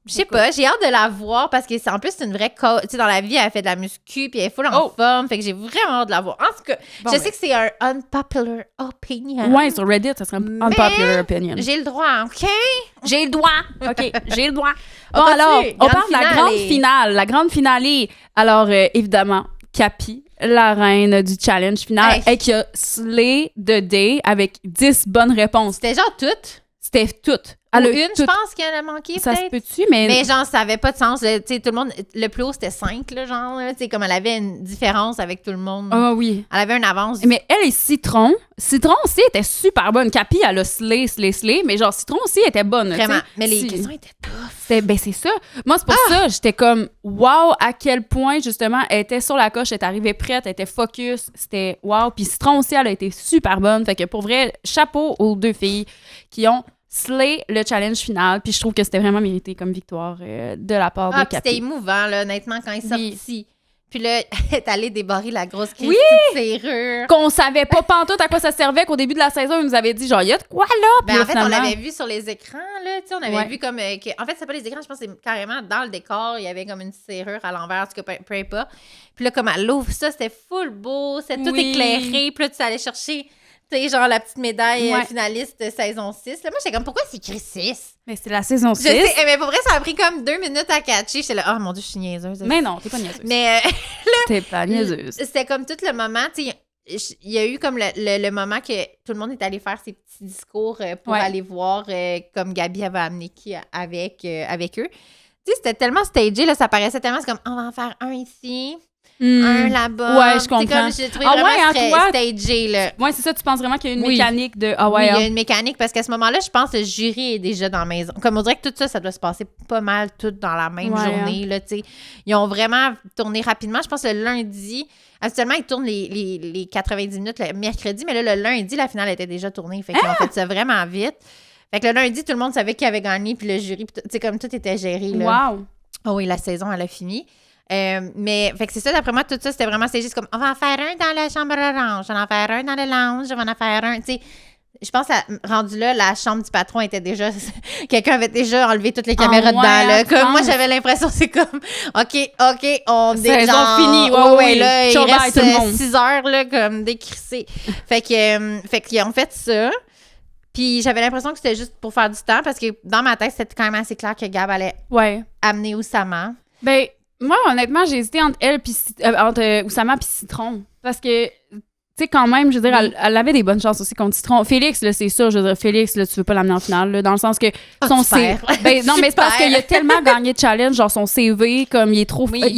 Je sais pas, j'ai hâte de la voir parce que c'est en plus c'est une vraie coach. Tu sais, dans la vie, elle fait de la muscu puis elle est full en forme. Fait que j'ai vraiment hâte de la voir. En tout cas, je sais que c'est un unpopular opinion. Ouais, sur Reddit, ça serait un unpopular opinion. J'ai le droit, OK? J'ai le droit. OK, j'ai le droit. Bon, alors, on parle de la grande finale. La grande finale. Alors, évidemment, Capi, la reine du challenge final, et qui a slay the day avec 10 bonnes réponses. C'était genre toutes? C'était toutes. Je pense qu'elle a manqué, ça peut-être. Ça se peut-tu, mais genre, ça avait pas de sens. Tu sais, tout le monde... Le plus haut, c'était 5, là, genre. Tu sais, comme elle avait une différence avec tout le monde. Ah oui. Elle avait une avance. Mais elle et Citron aussi était super bonne. Capi, elle a slay, mais genre, Citron aussi était bonne. Vraiment. Mais les questions étaient tough. C'est ça. Moi, c'est pour ça, j'étais comme, wow, à quel point, justement, elle était sur la coche, elle est arrivée prête, elle était focus. C'était wow. Puis Citron aussi, elle a été super bonne. Fait que pour vrai, chapeau aux 2 filles qui ont slay le challenge final, puis je trouve que c'était vraiment mérité comme victoire de la part de Capi. C'était émouvant, là, honnêtement, quand il est sorti. Puis là, elle est allée débarrer la grosse crise de serrure. Qu'on savait pas pantoute à quoi ça servait, qu'au début de la saison, ils nous avaient dit, genre, il y a de quoi là? Ben, en fait, on l'avait vu sur les écrans, là, tu sais, on avait vu comme... en fait, c'est pas les écrans, je pense que c'est carrément dans le décor, il y avait comme une serrure à l'envers, en tout cas, peu importe. Puis là, comme elle ouvre ça, c'était full beau, c'était tout éclairé, puis là, tu allais chercher... Tu sais, genre la petite médaille finaliste de saison 6. Là, moi, j'étais comme, pourquoi c'est écrit 6? Mais c'est la saison 6. Je sais, mais pour vrai, ça a pris comme 2 minutes à catcher. J'étais là, oh mon Dieu, je suis niaiseuse. Mais non, t'es pas niaiseuse. Mais là, t'es pas niaiseuse. C'était comme tout le moment, tu sais, il y a eu comme le moment que tout le monde est allé faire ses petits discours pour aller voir comme Gabi avait amené qui avec eux. Tu sais, c'était tellement stagé, là, ça paraissait tellement, c'est comme, on va en faire un ici. Un là-bas. Ouais, je comprends. J'ai trouvé vraiment stagé, là. Ouais, c'est ça, tu penses vraiment qu'il y a une mécanique de... oui, il y a une mécanique, parce qu'à ce moment-là, je pense que le jury est déjà dans la maison. Comme on dirait que tout ça, ça doit se passer pas mal tout dans la même journée, là, tu sais. Ils ont vraiment tourné rapidement. Je pense que le lundi... Habituellement, ils tournent les 90 minutes le mercredi, mais là, le lundi, la finale était déjà tournée. Fait qu'ils ont fait ça vraiment vite. Fait que le lundi, tout le monde savait qui avait gagné, puis le jury, tu sais, comme tout était géré, là. Wow! Oh oui, la saison, elle a fini. Mais fait que c'est ça, d'après moi, tout ça, c'était vraiment, c'est juste comme, on va en faire un dans la chambre orange, on va en faire un dans le lounge, on va en faire un, tu sais. Je pense que rendu là, la chambre du patron était déjà... Quelqu'un avait déjà enlevé toutes les caméras dedans. Là. Comme moi, j'avais l'impression, c'est comme... OK, on est saison finie. Ouais, là, il reste 6 heures, là, comme décrissé. Fait qu'ils ont fait ça. Puis j'avais l'impression que c'était juste pour faire du temps, parce que dans ma tête, c'était quand même assez clair que Gab allait amener Oussama. Ben, moi, honnêtement, j'ai hésité entre Oussama et Citron. Parce que... Tu sais, quand même, je veux dire, elle avait des bonnes chances aussi contre Citron. Félix, là, c'est sûr, je veux dire, Félix, là, tu veux pas l'amener en finale, là, dans le sens que son CV... Ben, non, mais c'est parce qu'il a tellement gagné de challenge, genre son CV, comme il est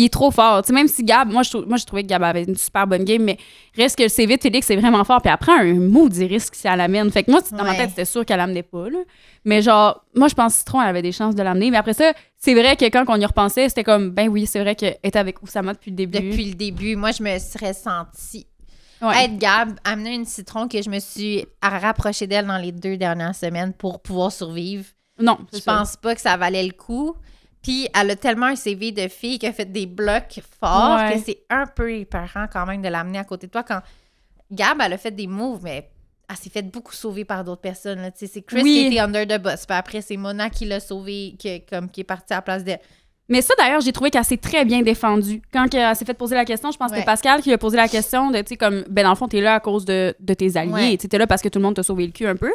trop fort. Tu sais, même si Gab, moi, je trouvais que Gab avait une super bonne game, mais reste que le CV de Félix, c'est vraiment fort, puis après, un maudit risque si elle l'amène. Fait que moi, dans ma tête, c'était sûr qu'elle l'amenait pas, là. Mais genre, moi, je pense que Citron, elle avait des chances de l'amener. Mais après ça, c'est vrai que quand on y repensait, c'était comme, ben oui, c'est vrai qu'elle était avec Oussama depuis le début. Depuis le début. Moi, je me serais sentie... Être Gab, amener une Citron que je me suis rapprochée d'elle dans les 2 dernières semaines pour pouvoir survivre. Non, je pense pas que ça valait le coup. Puis elle a tellement un CV de fille qui a fait des blocs forts que c'est un peu épeurant quand même de l'amener à côté de toi quand Gab, elle a fait des moves, mais elle s'est fait beaucoup sauver par d'autres personnes. Là. C'est Chris qui était under the bus. Puis après, c'est Mona qui l'a sauvée, qui est partie à la place d'elle. Mais ça, d'ailleurs, j'ai trouvé qu'elle s'est très bien défendue. Quand elle s'est fait poser la question, je pense que c'était Pascal qui lui a posé la question de, tu sais, comme, ben dans le fond, t'es là à cause de tes alliés. Ouais. T'es là parce que tout le monde t'a sauvé le cul un peu.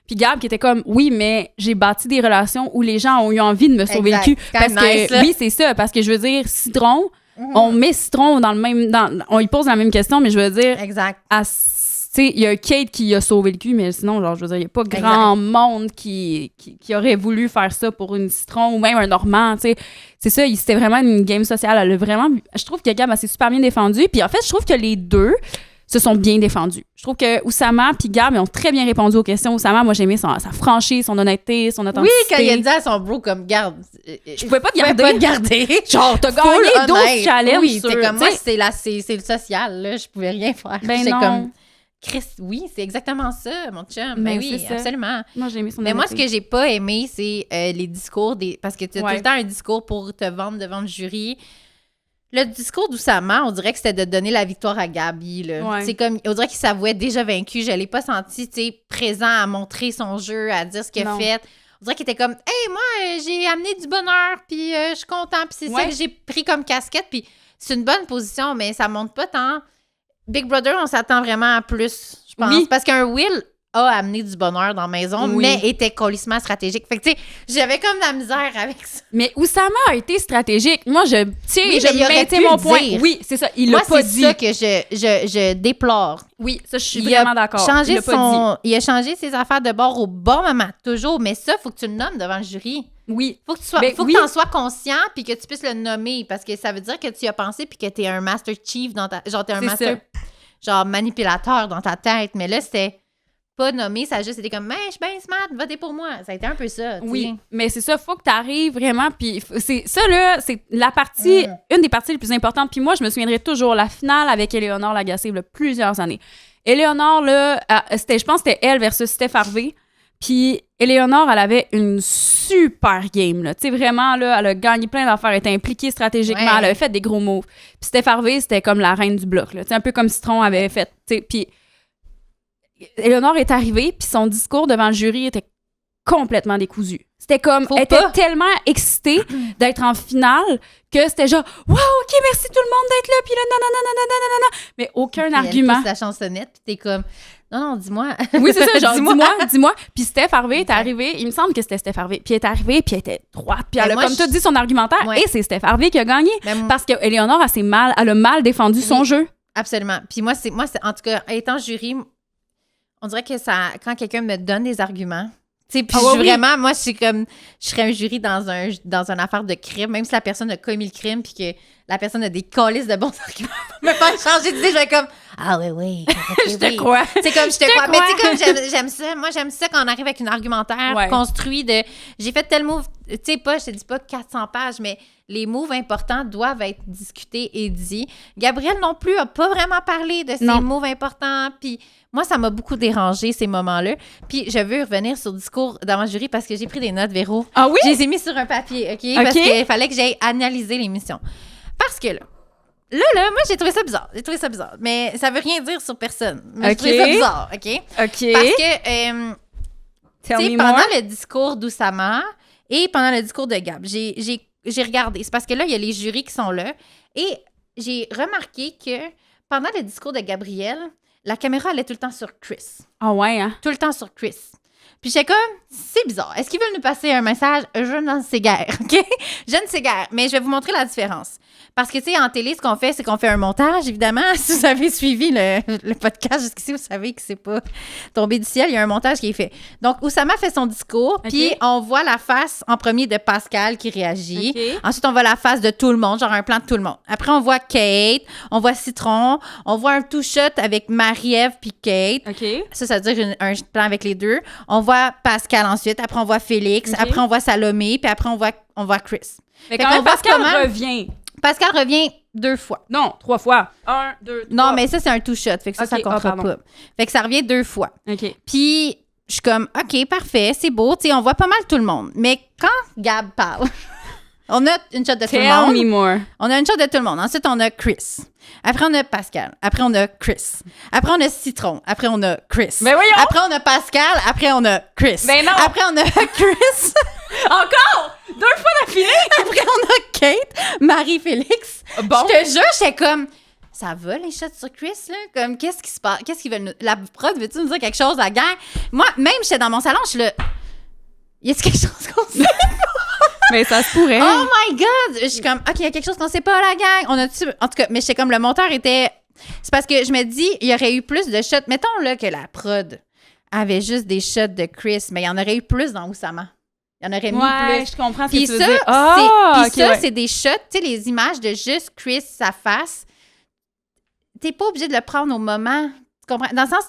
Puis Gab qui était comme, oui, mais j'ai bâti des relations où les gens ont eu envie de me sauver le cul. Parce que, oui, c'est ça. Parce que je veux dire, Citron, on met Citron dans le même... on lui pose la même question, mais je veux dire... Exact. Il y a Kate qui a sauvé le cul, mais sinon, genre, je veux dire, il n'y a pas grand monde qui aurait voulu faire ça pour une Citron ou même un Normand, tu sais. C'est ça, c'était vraiment une game sociale. Elle a vraiment... Je trouve que Gab, elle s'est super bien défendue. Puis en fait, je trouve que les deux se sont bien défendus. Je trouve que Oussama puis Gab, ils ont très bien répondu aux questions. Oussama, moi, j'ai aimé sa franchise, son honnêteté, son authenticité. Oui, quand il a dit à son bro, comme, garde... Je pouvais pas te garder. Genre, t'as gagné 12 challenges. Oui, c'est comme, moi, c'est le social, là. Je pouvais rien faire. Ben non. Comme... Chris, oui, c'est exactement ça, mon chum. Ben oui, absolument. Moi, j'ai aimé son Mais moi, ce que j'ai pas aimé, c'est les discours parce que tu as tout le temps un discours pour te vendre devant le jury. Le discours d'Oussama, on dirait que c'était de donner la victoire à Gabi. Là. Ouais. C'est comme, on dirait qu'il s'avouait déjà vaincu. Je l'ai pas senti, tu sais, présent à montrer son jeu, à dire ce qu'il a fait. On dirait qu'il était comme, hey, moi, j'ai amené du bonheur, puis je suis content, puis c'est ça que j'ai pris comme casquette, puis c'est une bonne position, mais ça monte pas tant. Big Brother, on s'attend vraiment à plus, je pense. Oui. Parce qu'un Will a amené du bonheur dans la maison, mais était colissement stratégique. Fait que, tu sais, j'avais comme de la misère avec ça. Mais Oussama a été stratégique. Moi, je maintiens mon point. Oui, c'est ça. Il l'a pas dit. Moi, c'est ça que je déplore. Oui, ça, je suis vraiment d'accord. Il a changé ses affaires de bord au bon moment, toujours. Mais ça, il faut que tu le nommes devant le jury. Oui. Faut que tu en sois conscient puis que tu puisses le nommer parce que ça veut dire que tu y as pensé puis que t'es un Master Chief dans ta... Genre, t'es un Master... Genre, manipulateur dans ta tête. Mais là, c'était pas nommé. Ça a juste été comme, je suis bien smart, votez pour moi. Ça a été un peu ça, t'sais. Oui, mais c'est ça. Faut que t'arrives vraiment. Puis c'est ça, là, c'est la partie... Une des parties les plus importantes. Puis moi, je me souviendrai toujours la finale avec Éléonore Lagacé, il y a plusieurs années. Éléonore, là, je pense que c'était elle versus Steph Harvey. Puis Éléonore, elle avait une super game, là. Tu sais, vraiment, là, elle a gagné plein d'affaires, elle était impliquée stratégiquement, elle avait fait des gros moves. Puis Steph Harvey, c'était comme la reine du bloc, là. Tu sais, un peu comme Citron avait fait, tu sais. Puis Éléonore est arrivée, puis son discours devant le jury était complètement décousu. C'était comme, elle était tellement excitée d'être en finale que c'était genre, wow, OK, merci tout le monde d'être là, puis là, non. Mais aucun argument. Elle pousse la chansonnette, puis t'es comme... Non, dis-moi. Oui, c'est ça, genre, dis-moi. Puis Steph Harvey est arrivée, il me semble que c'était Steph Harvey, puis elle est arrivée, puis elle était droite, puis elle a comme tout dit son argumentaire, et c'est Steph Harvey qui a gagné, parce qu'Éléonore, elle a mal défendu son jeu. Absolument. Puis moi, c'est en tout cas, étant jury, on dirait que ça, quand quelqu'un me donne des arguments, tu sais, puis vraiment, moi, je serais un jury dans une affaire de crime, même si la personne a commis le crime, puis que la personne a des calices de bons arguments pour me faire changer d'idée, je vais comme, ah oui. Je te crois. C'est comme, je te crois. Mais tu sais, comme, j'aime ça. Moi, j'aime ça quand on arrive avec un argumentaire construit de, j'ai fait tel move, tu sais, pas, je te dis pas 400 pages, mais les moves importants doivent être discutés et dits. Gabrielle non plus a pas vraiment parlé de ces moves importants, puis moi, ça m'a beaucoup dérangé, ces moments-là. Puis je veux revenir sur le discours devant le jury parce que j'ai pris des notes, Véro. Ah oui? Je les ai mis sur un papier, OK? Parce qu'il fallait que j'aille analyser l'émission. Parce que là, moi, j'ai trouvé ça bizarre. Mais ça veut rien dire sur personne. Mais j'ai trouvé ça bizarre, OK? Parce que, tu sais, pendant le discours d'Oussama et pendant le discours de Gab, j'ai regardé. C'est parce que là, il y a les jurys qui sont là. Et j'ai remarqué que pendant le discours de Gabrielle, la caméra allait tout le temps sur Chris. Ah ouais, hein? Tout le temps sur Chris. Puis j'étais comme, c'est bizarre. Est-ce qu'ils veulent nous passer un message? Je ne sais guère, OK? Je ne sais guère, mais je vais vous montrer la différence. Parce que, tu sais, en télé, ce qu'on fait, c'est qu'on fait un montage, évidemment. Si vous avez suivi le podcast jusqu'ici, vous savez que c'est pas tombé du ciel. Il y a un montage qui est fait. Donc, Oussama fait son discours, puis on voit la face en premier de Pascal qui réagit. Ensuite, on voit la face de tout le monde, genre un plan de tout le monde. Après, on voit Kate, on voit Citron, on voit un two-shot avec Marie-Ève puis Kate. Ça veut dire un plan avec les deux. On voit Pascal ensuite. Après, on voit Félix. Après, on voit Salomé. Puis après, on voit Chris. Mais quand même, Pascal revient. Pascal revient 2 fois. Non, 3 fois. 1, 2, 3. Non, mais ça, c'est un two-shot. Fait que ça comptera pas. Fait que ça revient 2 fois. Puis, je suis comme, OK, parfait, c'est beau. Tu sais, on voit pas mal tout le monde. Mais quand Gab parle, On a une shot de tout le monde. Tell me more. On a une shot de tout le monde. Ensuite, on a Chris. Après, on a Pascal. Après, on a Chris. Après, on a Citron. Après, on a Chris. Ben voyons! Après, on a Pascal. Après, on a Chris. Ben non! Après, on a Chris. Encore! 2 fois d'affilée! Après, on a Kate, Marie-Félix. Bon. Je te jure, j'étais comme... Ça va, les shots sur Chris, là? Comme, qu'est-ce qui se passe? Qu'est-ce qu'ils veulent nous... La prod, veux-tu nous dire quelque chose, la gang? Moi, même, j'étais dans mon salon, je suis là... Y a-t-il quelque chose qu'on sait? Mais ça se pourrait. Oh my God! Je suis comme, OK, il y a quelque chose qu'on sait pas, la gang. On a-tu... En tout cas, mais j'étais comme, le monteur était... C'est parce que je me dis, il y aurait eu plus de shots. Mettons, là, que la prod avait juste des shots de Chris, mais il y en aurait eu plus dans Oussama. Il y en aurait mis plus. Je comprends ce Puis que tu veux dire. ça, c'est des shots, tu sais, les images de juste Chris, sa face. T'es pas obligé de le prendre au moment. Tu comprends? Dans le sens,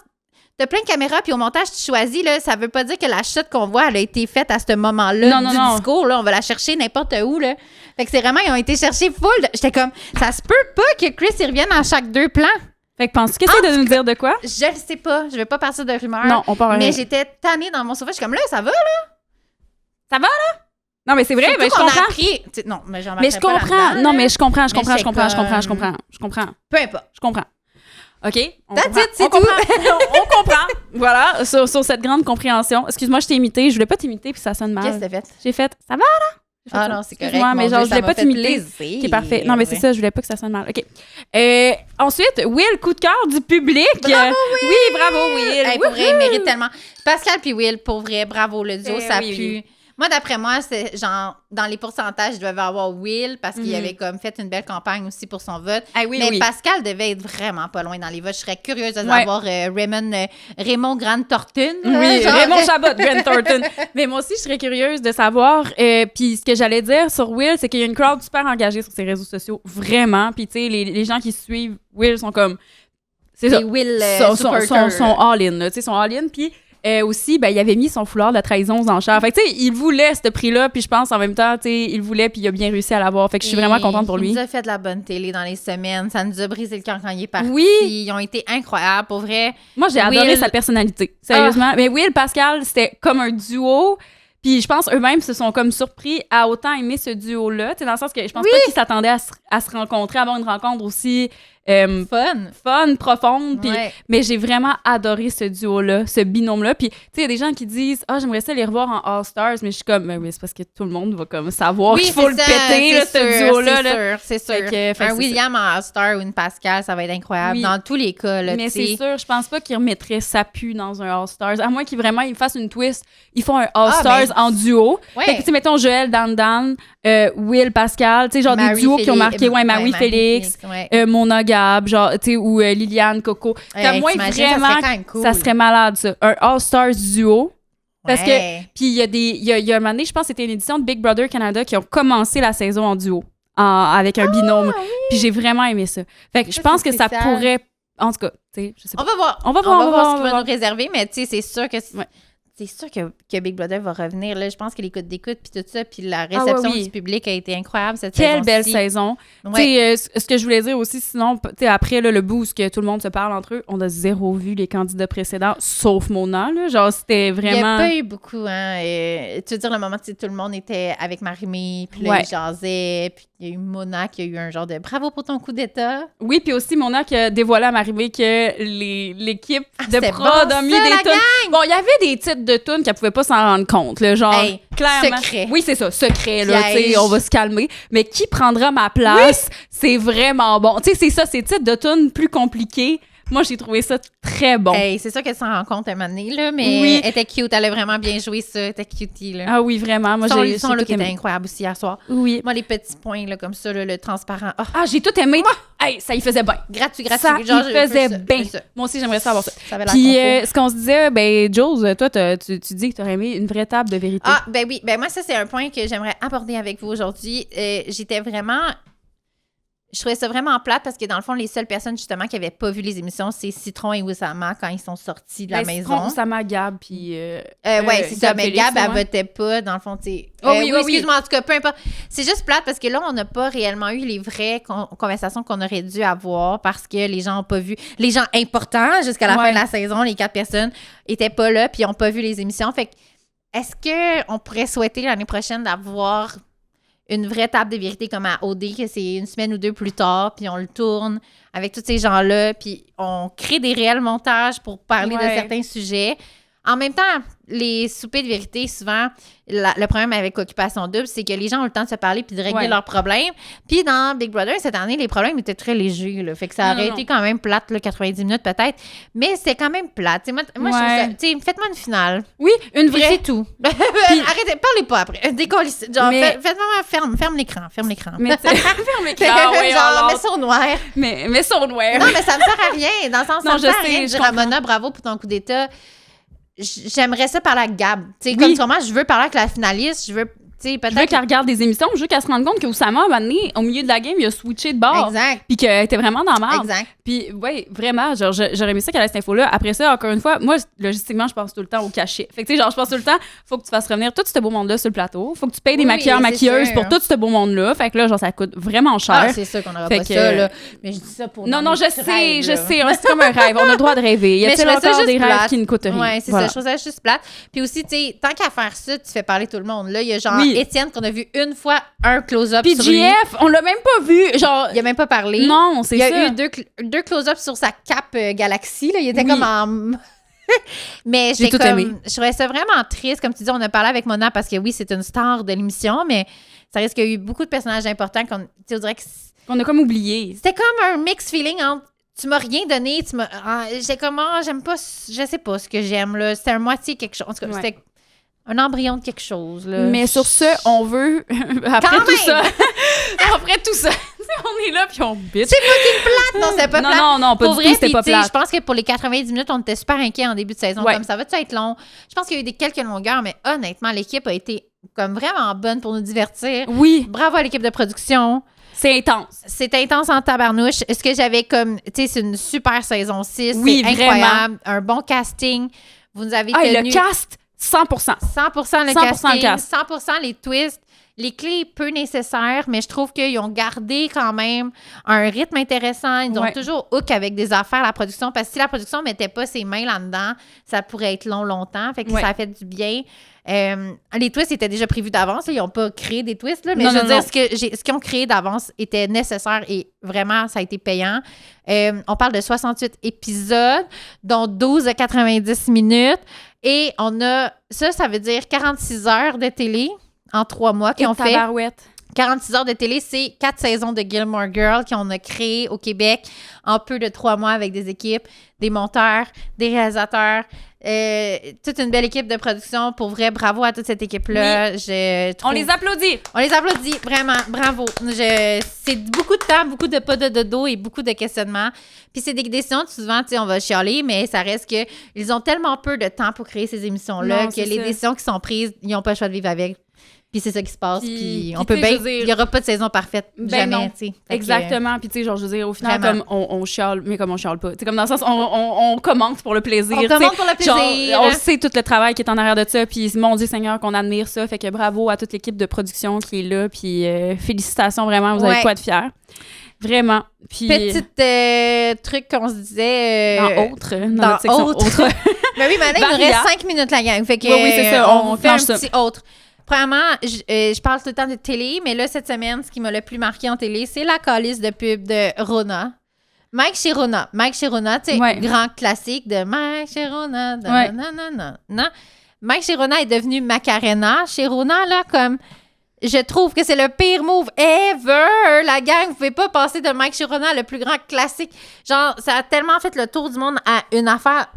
t'as plein de caméras, puis au montage, tu choisis, là, ça veut pas dire que la shot qu'on voit, elle a été faite à ce moment-là du discours, là. On va la chercher n'importe où, là. Fait que c'est vraiment, ils ont été cherchés full. J'étais comme, ça se peut pas que Chris, il revienne à chaque 2 plans. Fait que penses-tu que c'est de nous dire de quoi? Je le sais pas. Je vais pas partir de rumeurs. Non, on part Mais j'étais tannée dans mon sofa. Je suis comme, là, ça va, là? Ça va, là? Non, mais c'est vrai, mais je comprends. Non, mais j'en Mais je comprends. Non, mais je comprends. Peu importe. Je comprends. OK? On c'est comprend. On comprend. Voilà, sur cette grande compréhension. Excuse-moi, je t'ai imité. Je voulais pas t'imiter, puis ça sonne mal. Qu'est-ce que t'as fait? J'ai fait, ça va, là? Ah non, c'est correct. Excuse-moi, mais genre, je voulais pas t'imiter. C'est C'est parfait. Non, mais c'est ça, je voulais pas que ça sonne mal. OK. Ensuite, Will, coup de cœur du public. Bravo, Will! Oui, bravo, Will. Hey, pour vrai, il mérite tellement. Pascal puis Will, pour vrai, bravo, le duo, ça oui, pue. oui. Moi, d'après moi, c'est genre, dans les pourcentages, je devais avoir Will parce qu'il avait comme fait une belle campagne aussi pour son vote. Ah, oui, mais oui. Pascal devait être vraiment pas loin dans les votes. Je serais curieuse de savoir Raymond Grande Thornton. Oui, Raymond Chabot, Grant Thornton. Mais moi aussi, je serais curieuse de savoir. Puis ce que j'allais dire sur Will, c'est qu'il y a une crowd super engagée sur ses réseaux sociaux. Vraiment. Puis tu sais, les gens qui suivent Will sont comme... C'est ça. Will sont all-in. Tu sais, sont all-in. Puis... aussi, ben, il avait mis son foulard de trahison aux enchères. Fait que, tu sais, il voulait ce prix-là, puis je pense en même temps, tu sais, il voulait, puis il a bien réussi à l'avoir. Fait que je suis vraiment contente pour lui. Il nous a fait de la bonne télé dans les semaines. Ça nous a brisé le cœur quand il est parti. Oui. Ils ont été incroyables, pour vrai. Moi, j'ai adoré sa personnalité. Sérieusement. Mais Will, Pascal, c'était comme un duo. Puis je pense eux-mêmes se sont comme surpris à autant aimer ce duo-là. Tu sais, dans le sens que je pense pas qu'ils s'attendaient à se rencontrer, à avoir une rencontre aussi... fun, profonde. Puis, mais j'ai vraiment adoré ce duo-là, ce binôme-là. Puis, tu sais, il y a des gens qui disent « Ah, j'aimerais ça les revoir en All-Stars. » Mais je suis comme « Mais c'est parce que tout le monde va comme savoir qu'il faut le péter, là, ce duo-là. » C'est sûr, c'est sûr. Un William en All-Star ou une Pascal, ça va être incroyable. Oui. Dans tous les cas, là, mais c'est sûr, je pense pas qu'ils remettraient Sapu dans un All-Stars. À moins qu'ils fassent une twist. Ils font un All-Stars en duo. Ouais. Fait que, tu sais, mettons Joël, Dan, Will, Pascal. Tu sais, genre des duos qui ont marqué. Marie-Félix, Mona Gab, genre, tu sais, ou Liliane, Coco. Moi, vraiment, ça serait malade, ça. Un All-Stars duo. Parce que, puis il y a un moment donné, je pense que c'était une édition de Big Brother Canada qui ont commencé la saison en duo, avec un binôme. Oui. Puis j'ai vraiment aimé ça. Fait que je pense que ça pourrait, en tout cas, tu sais, je sais pas. On va voir ce qu'il va nous réserver, mais tu sais, c'est sûr que... C'est sûr que Big Brother va revenir. Là. Je pense que l'écoute d'écoute, puis tout ça, puis la réception du public a été incroyable cette saison-ci. Quelle belle saison. Ouais. Ce que je voulais dire aussi, sinon, après là, le boost que tout le monde se parle entre eux, on a zéro vu les candidats précédents, sauf Mona. Là. Genre, c'était vraiment... Il n'y a pas eu beaucoup. Hein, tu veux dire, le moment où tout le monde était avec Marie-Mé, puis là, ils jasaient, puis il y a eu Mona qui a eu un genre de « bravo pour ton coup d'état ». Oui, puis aussi Mona qui a dévoilé à Marie-Mé que l'équipe de prod a mis des tunes. Bon, il y avait des titres de tunes qu'elle pouvait pas s'en rendre compte, là, genre clairement. Secret. Oui, c'est ça, secret, là, tu sais, on va se calmer. Mais qui prendra ma place, c'est vraiment bon. Tu sais, c'est ça, ces titres de tunes plus compliqués. Moi, j'ai trouvé ça très bon. C'est sûr qu'elle s'en rend compte un moment donné, là, mais elle était cute. Elle a vraiment bien joué ça. Elle était cutie, là. Ah oui, vraiment. Moi, son look était incroyable aussi hier soir. Oui. Moi, les petits points, là, comme ça, là, le transparent. Ah, j'ai tout aimé. Hey, ça y faisait bien. Gratuit. Ça y faisait bien. Moi aussi, j'aimerais ça avoir ça. Puis, ce qu'on se disait, Jules, toi, tu dis que tu aurais aimé une vraie table de vérité. Ah, ben oui. Ben moi, ça, c'est un point que j'aimerais aborder avec vous aujourd'hui. J'étais vraiment... Je trouvais ça vraiment plate parce que, dans le fond, les seules personnes, justement, qui n'avaient pas vu les émissions, c'est Citron et Oussama quand ils sont sortis de la maison. Citron, Oussama, Gab, puis... c'est ça. Mais Gab, elle votait pas, dans le fond, tu sais. Oui, excuse-moi, en tout cas, peu importe. C'est juste plate parce que là, on n'a pas réellement eu les vraies conversations qu'on aurait dû avoir parce que les gens n'ont pas vu... Les gens importants, jusqu'à la fin de la saison, les 4 personnes, n'étaient pas là puis n'ont pas vu les émissions. Fait que, est-ce qu'on pourrait souhaiter l'année prochaine d'avoir... une vraie table de vérité comme à OD, que c'est une semaine ou deux plus tard, puis on le tourne avec tous ces gens-là, puis on crée des réels montages pour parler de certains sujets. En même temps, les soupers de vérité, souvent, le problème avec Occupation Double, c'est que les gens ont le temps de se parler puis de régler leurs problèmes. Puis dans Big Brother, cette année, les problèmes étaient très légers. Là, fait que ça aurait été quand même plate, là, 90 minutes peut-être. Mais c'était quand même plate. Moi, je trouve ça... Faites-moi une finale. Oui, une vraie. C'est tout. Arrêtez, parlez pas après. Décollez. Genre, faites-moi... Ferme l'écran. Mais ferme l'écran, oui, genre, mets ça au noir. Mais ça au noir. Non, mais ça me sert à rien. Dans le sens, ça me sert à rien de dire à Mona, bravo pour ton coup d'état. J'aimerais ça parler avec Gab. Comme comment je veux parler avec la finaliste, je veux qu'elle regarde des émissions, je veux qu'elle se rende compte que Oussama, à un moment donné, au milieu de la game, il a switché de bord. Exact. Puis qu'elle était vraiment dans la merde. Exact. Puis, oui, vraiment, genre, j'aurais aimé ça qu'elle ait cette info-là. Après ça, encore une fois, moi, logistiquement, je pense tout le temps au cachet. Fait que, tu sais, genre, je pense tout le temps, faut que tu fasses revenir tout ce beau monde-là sur le plateau. Faut que tu payes des maquilleuses pour tout ce beau monde-là. Fait que là, genre, ça coûte vraiment cher. Ah, c'est sûr qu'on n'aura pas ça, là. Mais je dis ça pour Non, je sais. C'est comme un rêve. On a le droit de rêver. Il y a encore des rêves qui ne coûtent rien. Ouais, c'est ça. Je trouve ça juste plate. Puis aussi, tu sais, tant qu'à faire ça, tu fais parler tout le monde. Là, il y a genre Étienne qu'on a vu une fois un close-up sur lui. Puis JF, on l'a même pas vu. Genre, il a même pas parlé. Non, c'est ça. Il y a eu deux close-ups sur sa cape Galaxy. Là. Il était comme en... mais j'ai tout aimé. Je trouvais ça vraiment triste. Comme tu dis, on a parlé avec Mona parce que oui, c'est une star de l'émission, mais ça risque qu'il y a eu beaucoup de personnages importants qu'on dirait qu'on a comme oublié. C'était comme un mix feeling entre tu m'as rien donné, j'ai comme j'aime pas, je sais pas ce que j'aime là. C'était un moitié quelque chose. En tout cas, c'était un embryon de quelque chose. Là. Mais sur ce, on veut, après tout ça, on est là puis on bitch. C'est fucking plate! Non, c'est pas plate. Non, pas du tout, c'était pas plate. Je pense que pour les 90 minutes, on était super inquiets en début de saison. Comme ça va-tu être long? Je pense qu'il y a eu quelques longueurs, mais honnêtement, l'équipe a été comme vraiment bonne pour nous divertir. Oui. Bravo à l'équipe de production. C'est intense. C'est intense en tabarnouche. Est-ce que j'avais comme... Tu sais, c'est une super saison 6. Oui, c'est incroyable. Un bon casting. Vous nous avez tenu... le cast... 100%. 100% le casting, 100% les twists, les clés peu nécessaires, mais je trouve qu'ils ont gardé quand même un rythme intéressant. Ils ont toujours hook avec des affaires, la production, parce que si la production ne mettait pas ses mains là-dedans, ça pourrait être longtemps. Fait que ça a fait du bien. Les twists étaient déjà prévus d'avance. Là. Ils n'ont pas créé des twists, là, mais je veux dire, ce qu'ils ont créé d'avance était nécessaire et vraiment, ça a été payant. On parle de 68 épisodes, dont 12 à 90 minutes. Et on a, ça veut dire 46 heures de télé en 3 mois qu'ils ont fait. 46 heures de télé, c'est 4 saisons de Gilmore Girls qu'on a créées au Québec en peu de 3 mois avec des équipes, des monteurs, des réalisateurs, toute une belle équipe de production. Pour vrai, bravo à toute cette équipe-là. Oui. On les applaudit. On les applaudit, vraiment, bravo. C'est beaucoup de temps, beaucoup de pas de dodo et beaucoup de questionnements. Puis c'est des décisions, souvent, tu sais, on va chialer, mais ça reste que ils ont tellement peu de temps pour créer ces émissions-là que les décisions qui sont prises, ils n'ont pas le choix de vivre avec. Puis c'est ça qui se passe. Puis on peut bien... Il n'y aura pas de saison parfaite. Jamais, tu sais. Exactement. Puis tu sais, genre, je veux dire, au final, vraiment. Comme on chiale, mais comme on chiale pas. Tu sais, comme dans le sens, on commente pour le plaisir. On commente pour le plaisir. Genre, on sait tout le travail qui est en arrière de ça. Puis mon Dieu Seigneur, qu'on admire ça. Fait que bravo à toute l'équipe de production qui est là. Puis félicitations, vraiment. Vous avez quoi de fiers. Vraiment. Puis... Petit truc qu'on se disait... dans notre section autre. Mais oui, maintenant, il nous reste 5 minutes, la gang. Fait que oui, c'est ça. On fait un petit autre. Premièrement, je parle tout le temps de télé, mais là, cette semaine, ce qui m'a le plus marqué en télé, c'est la calice de pub de Rona. Mike chez Rona, tu sais, grand classique de Mike chez Rona. Non. Mike chez Rona est devenu Macarena. Chez Rona, là, comme... Je trouve que c'est le pire move ever. La gang, vous pouvez pas passer de Mike chez Rona, le plus grand classique. Genre, ça a tellement fait le tour du monde à une affaire...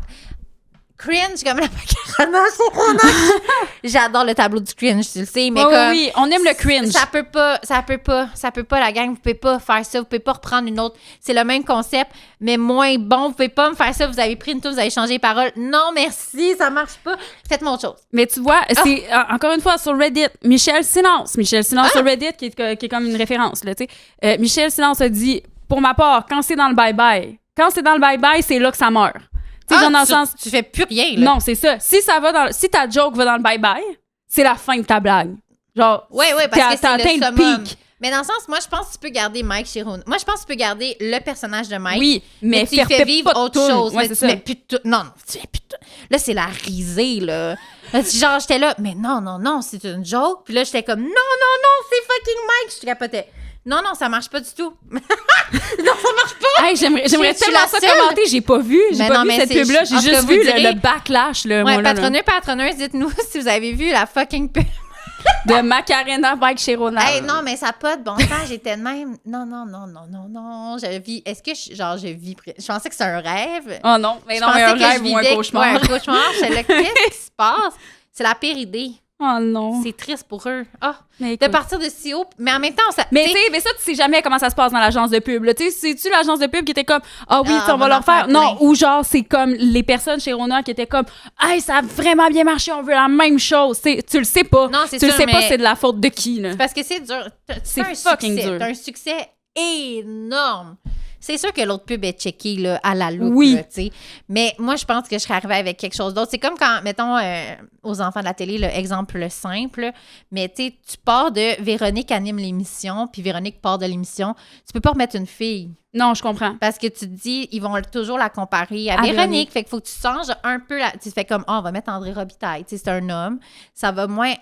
cringe comme la Macarena. J'adore le tableau du cringe, tu le sais, mais oui, on aime le cringe. Ça peut pas, la gang, vous pouvez pas faire ça, vous pouvez pas reprendre une autre. C'est le même concept, mais moins bon. Vous pouvez pas me faire ça, vous avez pris une tour, vous avez changé les paroles. Non, merci, ça marche pas. Faites-moi autre chose. Mais tu vois, c'est encore une fois sur Reddit, Michel Silence sur Reddit, qui est comme une référence, là, tu sais. Michel Silence a dit, pour ma part, quand c'est dans le bye-bye, c'est là que ça meurt. Dans le sens, tu fais plus rien, là. Non, c'est ça. Si ta joke va dans le bye-bye, c'est la fin de ta blague. Genre, parce que c'est atteint le pic. Mais dans le sens, moi, je pense que tu peux garder Mike Chiron. Moi, je pense que tu peux garder le personnage de Mike. Oui, mais tu fais vivre autre chose. Ouais, mais tu mets non, tu mets plus là, c'est la risée, là. Genre, j'étais là, mais non, c'est une joke. Puis là, j'étais comme, non, c'est fucking Mike. Je capotais. Non, ça marche pas du tout. Non, ça marche pas. Hey, j'aimerais tellement ça commenter. J'ai pas vu cette pub-là. J'ai juste vu le backlash. Là, ouais, patronneuses, dites-nous si vous avez vu la fucking pub. De Macarena Mike Chiron. Hey, non, mais ça n'a pas de bon sens. J'étais de même. Non. Je vis. Est-ce que je vis. Je pensais que c'était un rêve. Oh non, mais un rêve ou un cauchemar. Ouais, un cauchemar. J'étais là, qu'est-ce qui se passe? C'est la pire idée. Oh non. C'est triste pour eux. De partir de si haut. Mais en même temps, ça. Mais ça, tu sais jamais comment ça se passe dans l'agence de pub. Tu sais, c'est-tu l'agence de pub qui était comme, on va leur faire. Non, ou genre, c'est comme les personnes chez Rona qui étaient comme, hey, ça a vraiment bien marché, on veut la même chose. Tu le sais pas. Non, c'est tu le sais pas, c'est de la faute de qui, là. C'est parce que c'est dur. C'est fucking dur. T'as un succès énorme. C'est sûr que l'autre pub est checkée là, à la loupe. Oui. Là, mais moi, je pense que je serais arrivée avec quelque chose d'autre. C'est comme quand, mettons, aux enfants de la télé, l'exemple simple, mais tu pars de Véronique anime l'émission, puis Véronique part de l'émission. Tu peux pas remettre une fille. Non, je comprends. Parce que tu te dis, ils vont toujours la comparer à Véronique. Fait qu'il faut que tu changes un peu. Tu fais comme, on va mettre André Robitaille. C'est un homme. Ça va moins...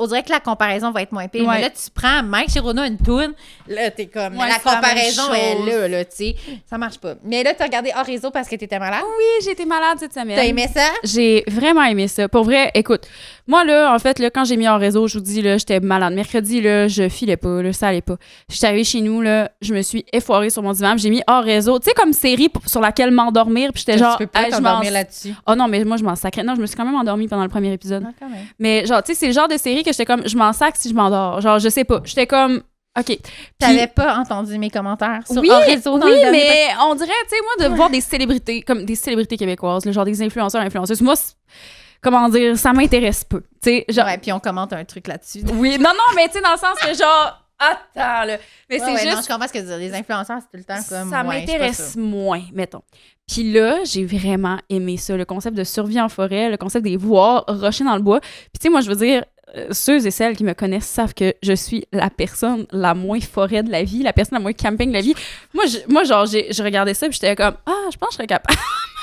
On dirait que la comparaison va être moins pire. Ouais. Mais là, tu prends Mike Chiron une toune, là, t'es comme, la comparaison est là, tu sais. Ça marche pas. Mais là, t'as regardé hors réseau parce que t'étais malade? Oui, j'ai été malade cette semaine. T'as aimé ça? J'ai vraiment aimé ça. Pour vrai, écoute, moi, là, en fait, là, quand j'ai mis hors réseau, je vous dis, là, j'étais malade. Mercredi, là, je filais pas, là, ça allait pas. J'étais arrivée chez nous, là, je me suis effoirée sur mon divan, j'ai mis hors réseau, tu sais, comme série sur laquelle m'endormir, puis j'étais genre... Tu peux pas t'endormir là-dessus. Oh non, mais moi, je m'en sacrais. Non, je me suis quand même endormie pendant le premier épisode. Ah, quand même. Mais genre, tu sais, c'est le genre de série que j'étais comme, je m'en sac si je m'endors. Genre, je sais pas. J'étais comme, OK. T'avais pas entendu mes commentaires sur hors réseau dans le mais on dirait, tu sais, moi, de voir des célébrités, comme des célébrités québécoises, là, genre des influenceurs, influenceuses, moi, comment dire, ça m'intéresse peu. Tu sais, genre. Ouais, puis on commente un truc là-dessus. Oui, non, mais tu sais, dans le sens que genre, attends, là. Mais c'est juste. Non, je comprends ce que tu veux dire. Les influenceurs, c'est tout le temps comme. Ça m'intéresse moins, mettons. Puis là, j'ai vraiment aimé ça, le concept de survie en forêt, le concept des voir rocher dans le bois. Puis tu sais, moi, je veux dire, ceux et celles qui me connaissent savent que je suis la personne la moins forêt de la vie, la personne la moins camping de la vie. Moi genre, je regardais ça, puis j'étais comme, je pense que je serais capable.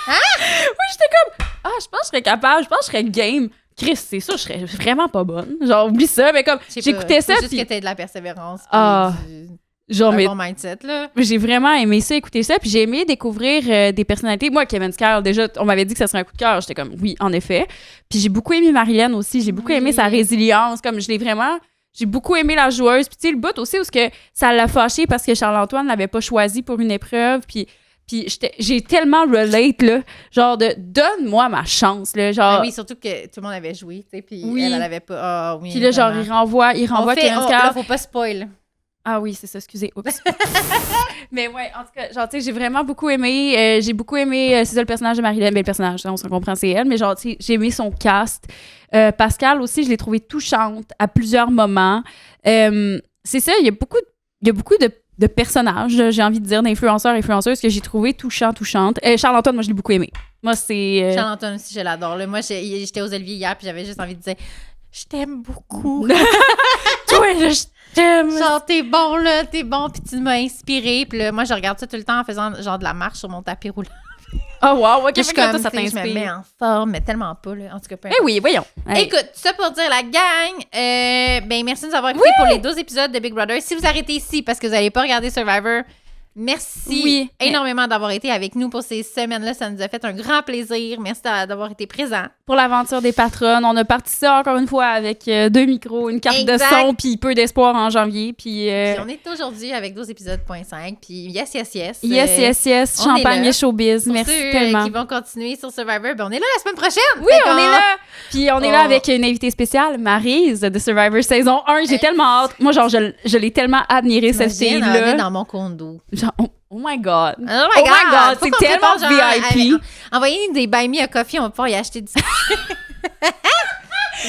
Hein? Oui, j'étais comme, je pense que je serais capable, je pense que je serais game. Chris, c'est ça, je serais vraiment pas bonne. Genre, oublie ça, mais comme, j'écoutais ça. Juste que t'aies de la persévérance. Genre, un bon mindset, là. J'ai vraiment aimé ça, écouter ça, puis j'ai aimé découvrir des personnalités. Moi, Kevin Scarl, déjà, on m'avait dit que ça serait un coup de cœur. J'étais comme, oui, en effet. Puis j'ai beaucoup aimé Marilyn aussi. J'ai beaucoup aimé sa résilience. Comme, j'ai beaucoup aimé la joueuse. Puis tu sais, le bout aussi où ça l'a fâché parce que Charles-Antoine l'avait pas choisi pour une épreuve. Puis j'ai tellement relate, là, genre de donne-moi ma chance, là, genre... oui, surtout que tout le monde avait joué, tu sais, puis elle avait pas... oui, puis là, genre, il renvoie Kevin Scarl. Là, faut pas spoil. Ah oui, c'est ça, excusez. Oups. Mais ouais, en tout cas, genre, tu sais, j'ai vraiment beaucoup aimé. J'ai beaucoup aimé, c'est ça le personnage de Marilyn. Mais le personnage, on s'en comprend, c'est elle. Mais genre, tu sais, j'ai aimé son cast. Pascal aussi, je l'ai trouvée touchante à plusieurs moments. C'est ça, il y a beaucoup de personnages, j'ai envie de dire, d'influenceurs, influenceuses que j'ai trouvé touchantes. Charles-Antoine, moi, je l'ai beaucoup aimé. Moi, c'est... Charles-Antoine aussi, je l'adore. Là. Moi, j'étais aux Olivier hier, puis j'avais juste envie de dire « Je t'aime beaucoup. » Toi, là, je t'aime. Genre, t'es bon, puis tu m'as inspiré. Puis là, moi, je regarde ça tout le temps en faisant genre de la marche sur mon tapis roulant. Oh wow, ok, je comme, ça t'inspire. Je me mets en forme, mais tellement pas, là. En tout cas, peu importe. Oui, voyons. Hey. Écoute, ça pour dire la gang, merci de nous avoir écoutés pour les 12 épisodes de Big Brother. Si vous arrêtez ici parce que vous n'allez pas regarder Survivor, merci énormément d'avoir été avec nous pour ces semaines-là. Ça nous a fait un grand plaisir. Merci d'avoir été présent. Pour l'aventure des patronnes, on a parti ça encore une fois avec 2 micros, une carte de son, puis peu d'espoir en janvier. Puis on est aujourd'hui avec 12 épisodes.5. Puis yes. Yes, champagne et showbiz. Pour merci ceux tellement. Qui vont continuer sur Survivor, ben on est là la semaine prochaine. Oui, on est là. Puis on est là avec une invitée spéciale, Maryse de Survivor saison 1. J'ai tellement hâte. Moi, genre, je l'ai tellement admirée, cette fille-là. Elle est dans mon condo. Genre, oh my God. Oh my God. C'est tellement VIP. Envoyez-nous des buy me a coffee, on va pouvoir y acheter du...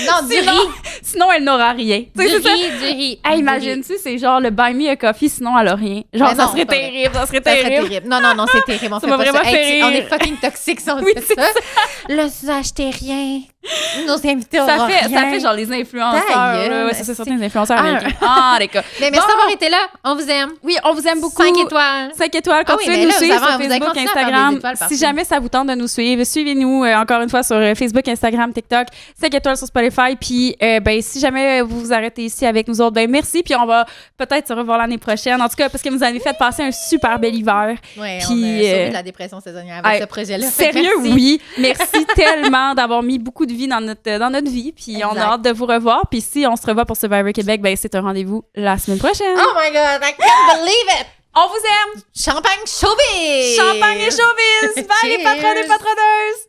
Non, du riz. Sinon, elle n'aura rien. Du riz. Hey, imagine-tu, c'est genre le buy me a coffee, sinon elle a rien. Genre, ça serait terrible, ça serait terrible. Non, c'est terrible. On ça fait m'a pas vraiment ça. fait Hey, on rire. est fucking toxiques si on Oui, fait c'est ça. Là, vous achetez rien. Nos invités ça rien. fait genre les influenceurs. Là. Ouais, c'est certains influenceurs américains. D'accord. Mais merci d'avoir été là. On vous aime. Oui, on vous aime beaucoup. 5 étoiles. 5 étoles. Continuez de nous suivre sur vous Facebook, Instagram. Si jamais ça vous tente de nous suivre, suivez-nous encore une fois sur Facebook, Instagram, TikTok. 5 étoiles sur Spotify. Puis, si jamais vous vous arrêtez ici avec nous autres, merci. Puis, on va peut-être se revoir l'année prochaine. En tout cas, parce que vous avez fait passer un super bel hiver. Oui, puis, on a sauvé de la dépression saisonnière avec ce projet-là. Sérieux, oui. Merci tellement d'avoir mis beaucoup de vie dans notre vie. Puis, on a hâte de vous revoir. Puis, si on se revoit pour Survivor Québec, c'est un rendez-vous la semaine prochaine. Oh my God, I can't believe it! On vous aime! Champagne showbiz! Champagne et showbiz! Bye les patrons et patroneuses!